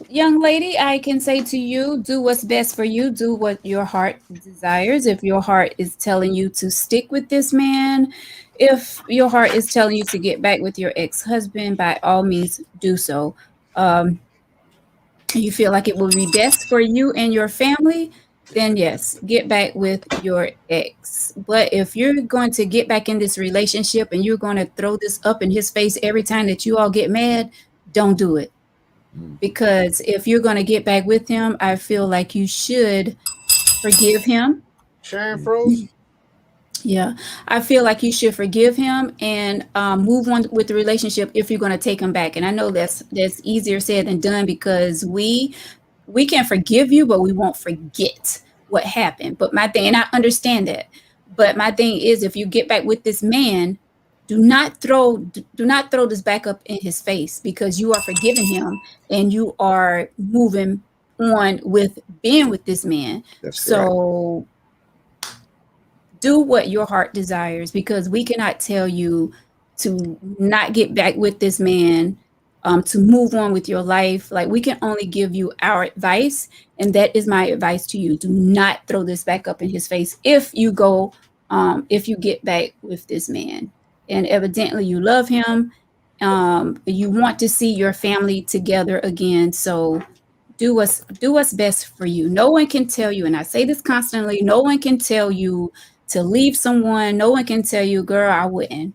young lady, I can say to you, do what's best for you. Do what your heart desires. If your heart is telling you to stick with this man, if your heart is telling you to get back with your ex-husband, by all means, do so. You feel like it will be best for you and your family, then yes, get back with your ex. But if you're going to get back in this relationship and you're going to throw this up in his face every time that you all get mad, don't do it. Because if you're going to get back with him, I feel like you should forgive him. Sharon froze. Yeah, I feel like you should forgive him and move on with the relationship if you're going to take him back. And I know that's easier said than done because we can forgive you, but we won't forget what happened. But my thing, and I understand that, but my thing is, if you get back with this man, do not throw this back up in his face because you are forgiving him and you are moving on with being with this man. That's so. Correct. Do what your heart desires because we cannot tell you to not get back with this man, to move on with your life. Like we can only give you our advice. And that is my advice to you. Do not throw this back up in his face if you get back with this man. And evidently you love him. You want to see your family together again. So do what's best for you. No one can tell you, and I say this constantly, no one can tell you to leave someone. No one can tell you, girl, I wouldn't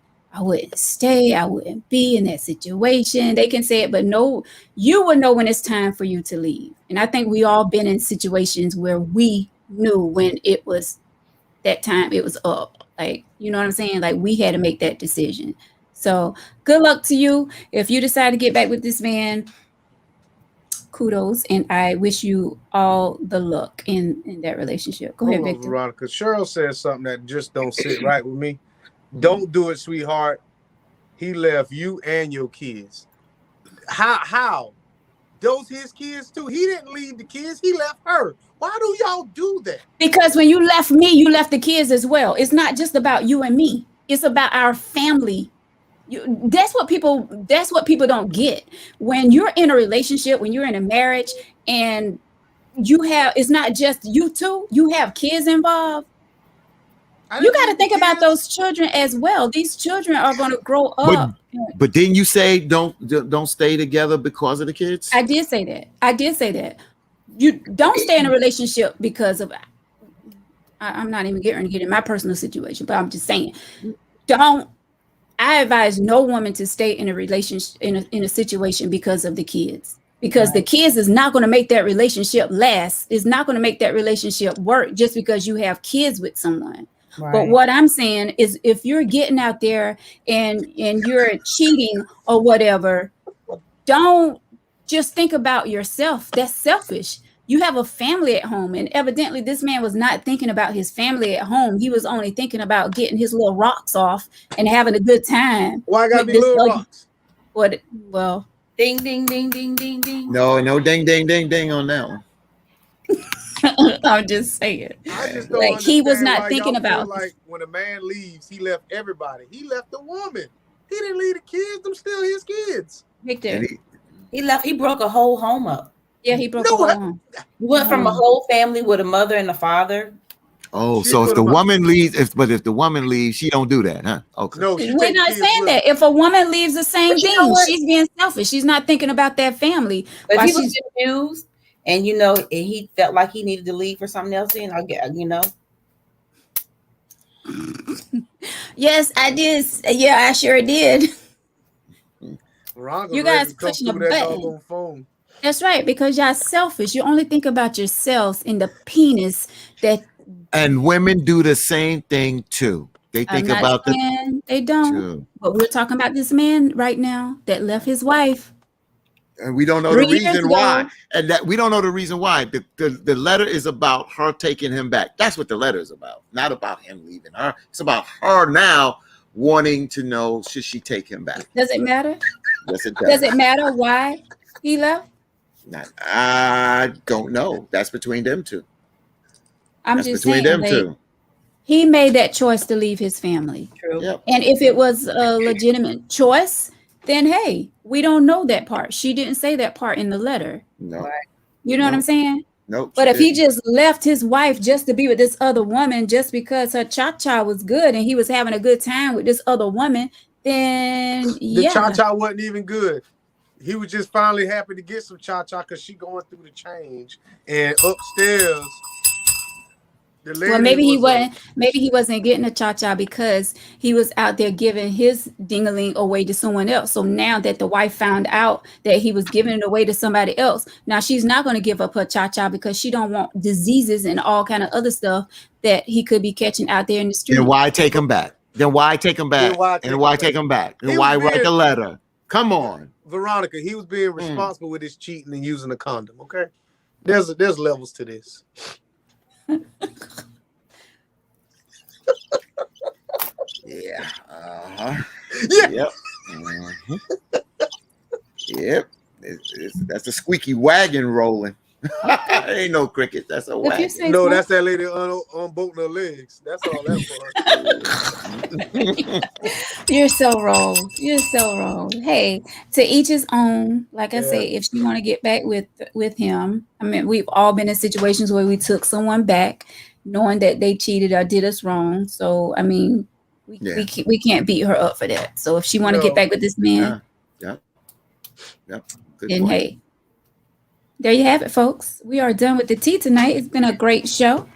stay. I wouldn't be in that situation. They can say it, but no, you will know when it's time for you to leave. And I think we all been in situations where we knew when it was that time, it was up. Like, you know what I'm saying? Like, we had to make that decision. So good luck to you. If you decide to get back with this man, kudos. And I wish you all the luck in that relationship. Go ahead, Victor. Veronica. Cheryl said something that just don't sit right with me. Don't do it, sweetheart. He left you and your kids. How? Those his kids too. He didn't leave the kids. He left her. Why do y'all do that? Because when you left me, you left the kids as well. It's not just about you and me. It's about our family. That's what people don't get. When you're in a relationship, when you're in a marriage, and it's not just you two, you have kids involved. You got to think about those children as well. These children are going to grow up. But didn't you say don't stay together because of the kids? I did say that. You don't stay in a relationship because of. I'm not even getting to get in my personal situation, but I'm just saying, I advise no woman to stay in a relationship in a situation because of the kids. Because the kids is not going to make that relationship last. It's not going to make that relationship work just because you have kids with someone. Right. But what I'm saying is, if you're getting out there and you're cheating or whatever, don't just think about yourself. That's selfish. You have a family at home, and evidently this man was not thinking about his family at home. He was only thinking about getting his little rocks off and having a good time. Why gotta be little rocks? Well, ding, ding, ding, ding, ding, ding. No ding, ding, ding, ding on that one. I'm just saying. I just don't like, he was not thinking about. Like, when a man leaves, he left everybody. He left the woman. He didn't leave the kids. Them still his kids. Victor, he broke a whole home up. Yeah, he broke a whole home. He went from a whole family with a mother and a father. Oh, so if the woman leaves, if the woman leaves, she don't do that, huh? Okay. No, we're not saying that. If a woman leaves, the same thing. She's being selfish. She's not thinking about that family. But he was confused, and and he felt like he needed to leave for something else. And I get, Yes, I did. Yeah, I sure did. You guys pushing a button. Phone. That's right, because y'all selfish. You only think about yourselves in the penis that. And women do the same thing too. They think about they don't. Too. But we're talking about this man right now that left his wife. And we don't know the reason why. And that we don't know the reason why. The letter is about her taking him back. That's what the letter is about. Not about him leaving her. It's about her now wanting to know, should she take him back? Does it matter? Yes, it does. Does it matter why he left? I don't know. That's between them two. I'm just saying, them two. He made that choice to leave his family. True. Yep. And if it was a legitimate choice, then hey, we don't know that part. She didn't say that part in the letter. No. You know what I'm saying? Nope. But if he just left his wife just to be with this other woman, just because her cha-cha was good and he was having a good time with this other woman, then the cha-cha wasn't even good. He was just finally happy to get some cha-cha because she going through the change. And upstairs, maybe he wasn't getting a cha-cha because he was out there giving his ding-a-ling away to someone else. So now that the wife found out that he was giving it away to somebody else, now she's not going to give up her cha-cha because she don't want diseases and all kind of other stuff that he could be catching out there in the street. Then why take him back? And why take him back? And why write the letter? Come on. Veronica, he was being responsible with his cheating and using a condom, okay? There's levels to this. Yeah. Uh-huh. Yeah. Yep. Mm-hmm. Yep. That's a squeaky wagon rolling. Ain't no cricket. That's a wagon. No, that's that lady unbolting her legs. That's all that for. You're so wrong. You're so wrong. Hey, to each his own. Like I say, if she want to get back with him, I mean, we've all been in situations where we took someone back, knowing that they cheated or did us wrong. So I mean, we can't beat her up for that. So if she want to get back with this man, then hey. There you have it, folks. We are done with the tea tonight. It's been a great show,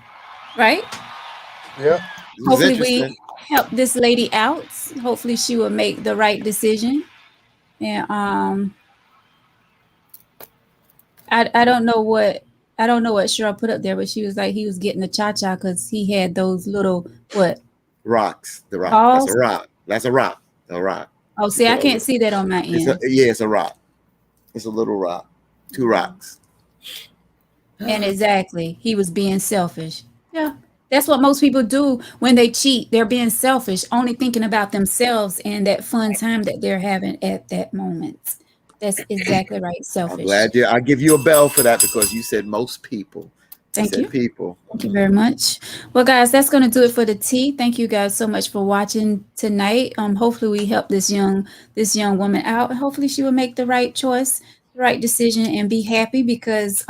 right? Yeah. was hopefully we interesting. help this lady out. Hopefully she will make the right decision. And I don't know what Cheryl put up there, but she was like he was getting a cha-cha because he had those little what Rocks. The rock. That's a balls. rock. That's a rock. A rock. Oh, see, I can't see that on my end. It's a rock. It's a little rock. 2 rocks. And exactly, he was being selfish. Yeah, that's what most people do when they cheat. They're being selfish, only thinking about themselves and that fun time that they're having at that moment. That's exactly right. I'm Selfish. glad I give you a bell for that because you said most people. Thank you. People. Thank you very much. Well, guys, that's going to do it for the tea. Thank you guys so much for watching tonight. Hopefully we help this young woman out. Hopefully she will make the right choice, the right decision, and be happy because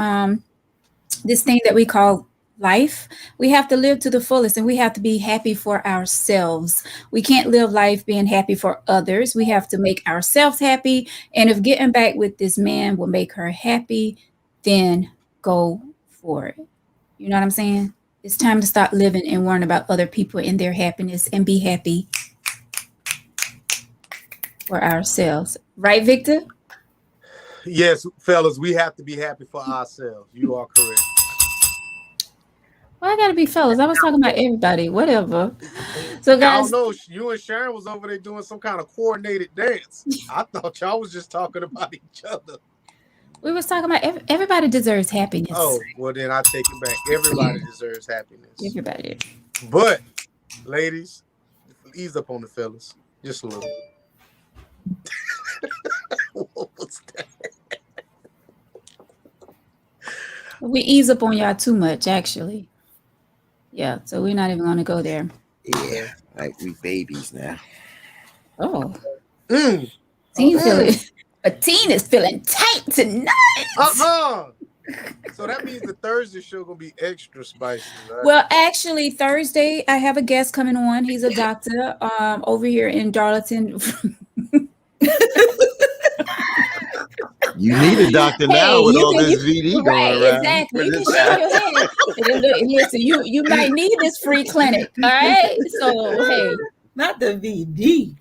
this thing that we call life, we have to live to the fullest and we have to be happy for ourselves. We can't live life being happy for others. We have to make ourselves happy. And if getting back with this man will make her happy, then go for it. You know what I'm saying? It's time to stop living and worrying about other people and their happiness and be happy for ourselves. Right, Victor? Yes, fellas, we have to be happy for ourselves. You are correct. Well, I gotta be fellas. I was talking about everybody, whatever. So I guys, don't know. You and Sharon was over there doing some kind of coordinated dance. I thought y'all was just talking about each other. we was talking about everybody deserves happiness. Oh, well then I take it back. Everybody deserves happiness. Everybody. But, ladies, ease up on the fellas. Just a little. What was that? We ease up on y'all too much, actually. Yeah, so we're not even gonna go there. Yeah, like we babies now. Oh, Mm. teen feeling. A teen is feeling tight tonight. So that means the Thursday show gonna be extra spicy, right? Well, actually, Thursday I have a guest coming on. He's a doctor over here in Darlington. You need a doctor now with you all can- this VD going right, around. exactly. You can show your hand. And look, listen, you might need this free clinic. All right. So hey, Not the VD.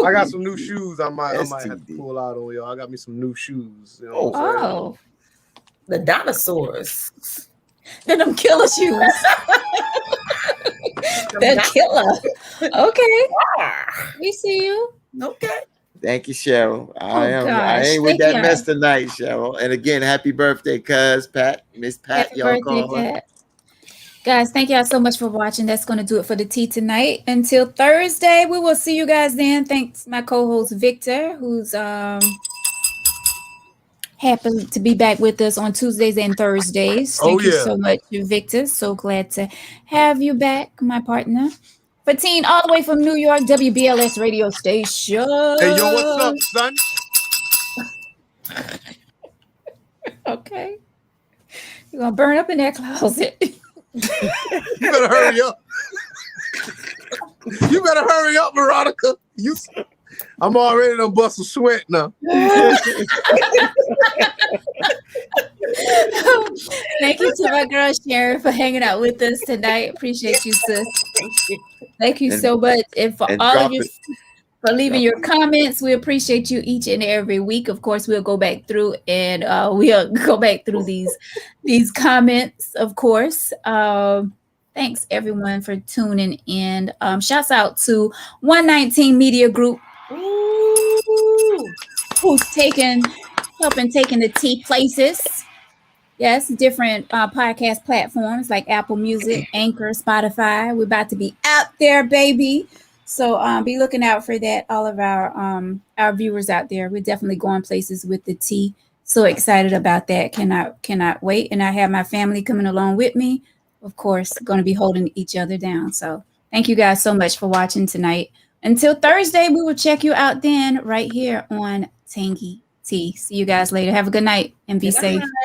I got some new shoes. I might have to STD. pull out on y'all. I got me some new shoes. You know what I'm saying? oh, The dinosaurs. then them killer shoes. The killer. Okay, Ah, we see you. okay. Thank you, Cheryl. I gosh, ain't with thank that you. mess tonight, Cheryl. And again, happy birthday, cuz Pat, Miss Pat, Happy y'all birthday, call her. Pat. Guys, thank y'all so much for watching. That's going to do it for the tea tonight. Until Thursday, we will see you guys then. Thanks, my co-host Victor, who's happy to be back with us on Tuesdays and Thursdays. Thank you so much, Victor. So glad to have you back, my partner. Fatine, all the way from New York, WBLS radio station. Hey, yo, what's up, son? Okay. You're going to burn up in that closet. You better hurry up. You better hurry up, Veronica. I'm already done bust a sweat now. Thank you to my girl Sharon for hanging out with us tonight. Appreciate you, sis. Thank you so much. And for all of you for leaving your comments. We appreciate you each and every week. Of course, we'll go back through and we'll go back through these comments, of course. Thanks everyone for tuning in. Shouts out to 119 Media Group, who's helping taking the tea places. Yes, different podcast platforms like Apple Music, Anchor, Spotify. We're about to be out there, baby. So be looking out for that. All of our viewers out there. We're definitely going places with the tea. So excited about that. Cannot wait. And I have my family coming along with me. Of course, going to be holding each other down. So thank you guys so much for watching tonight. Until Thursday, we will check you out then right here on Tangy Tea. See you guys later. Have a good night and be safe.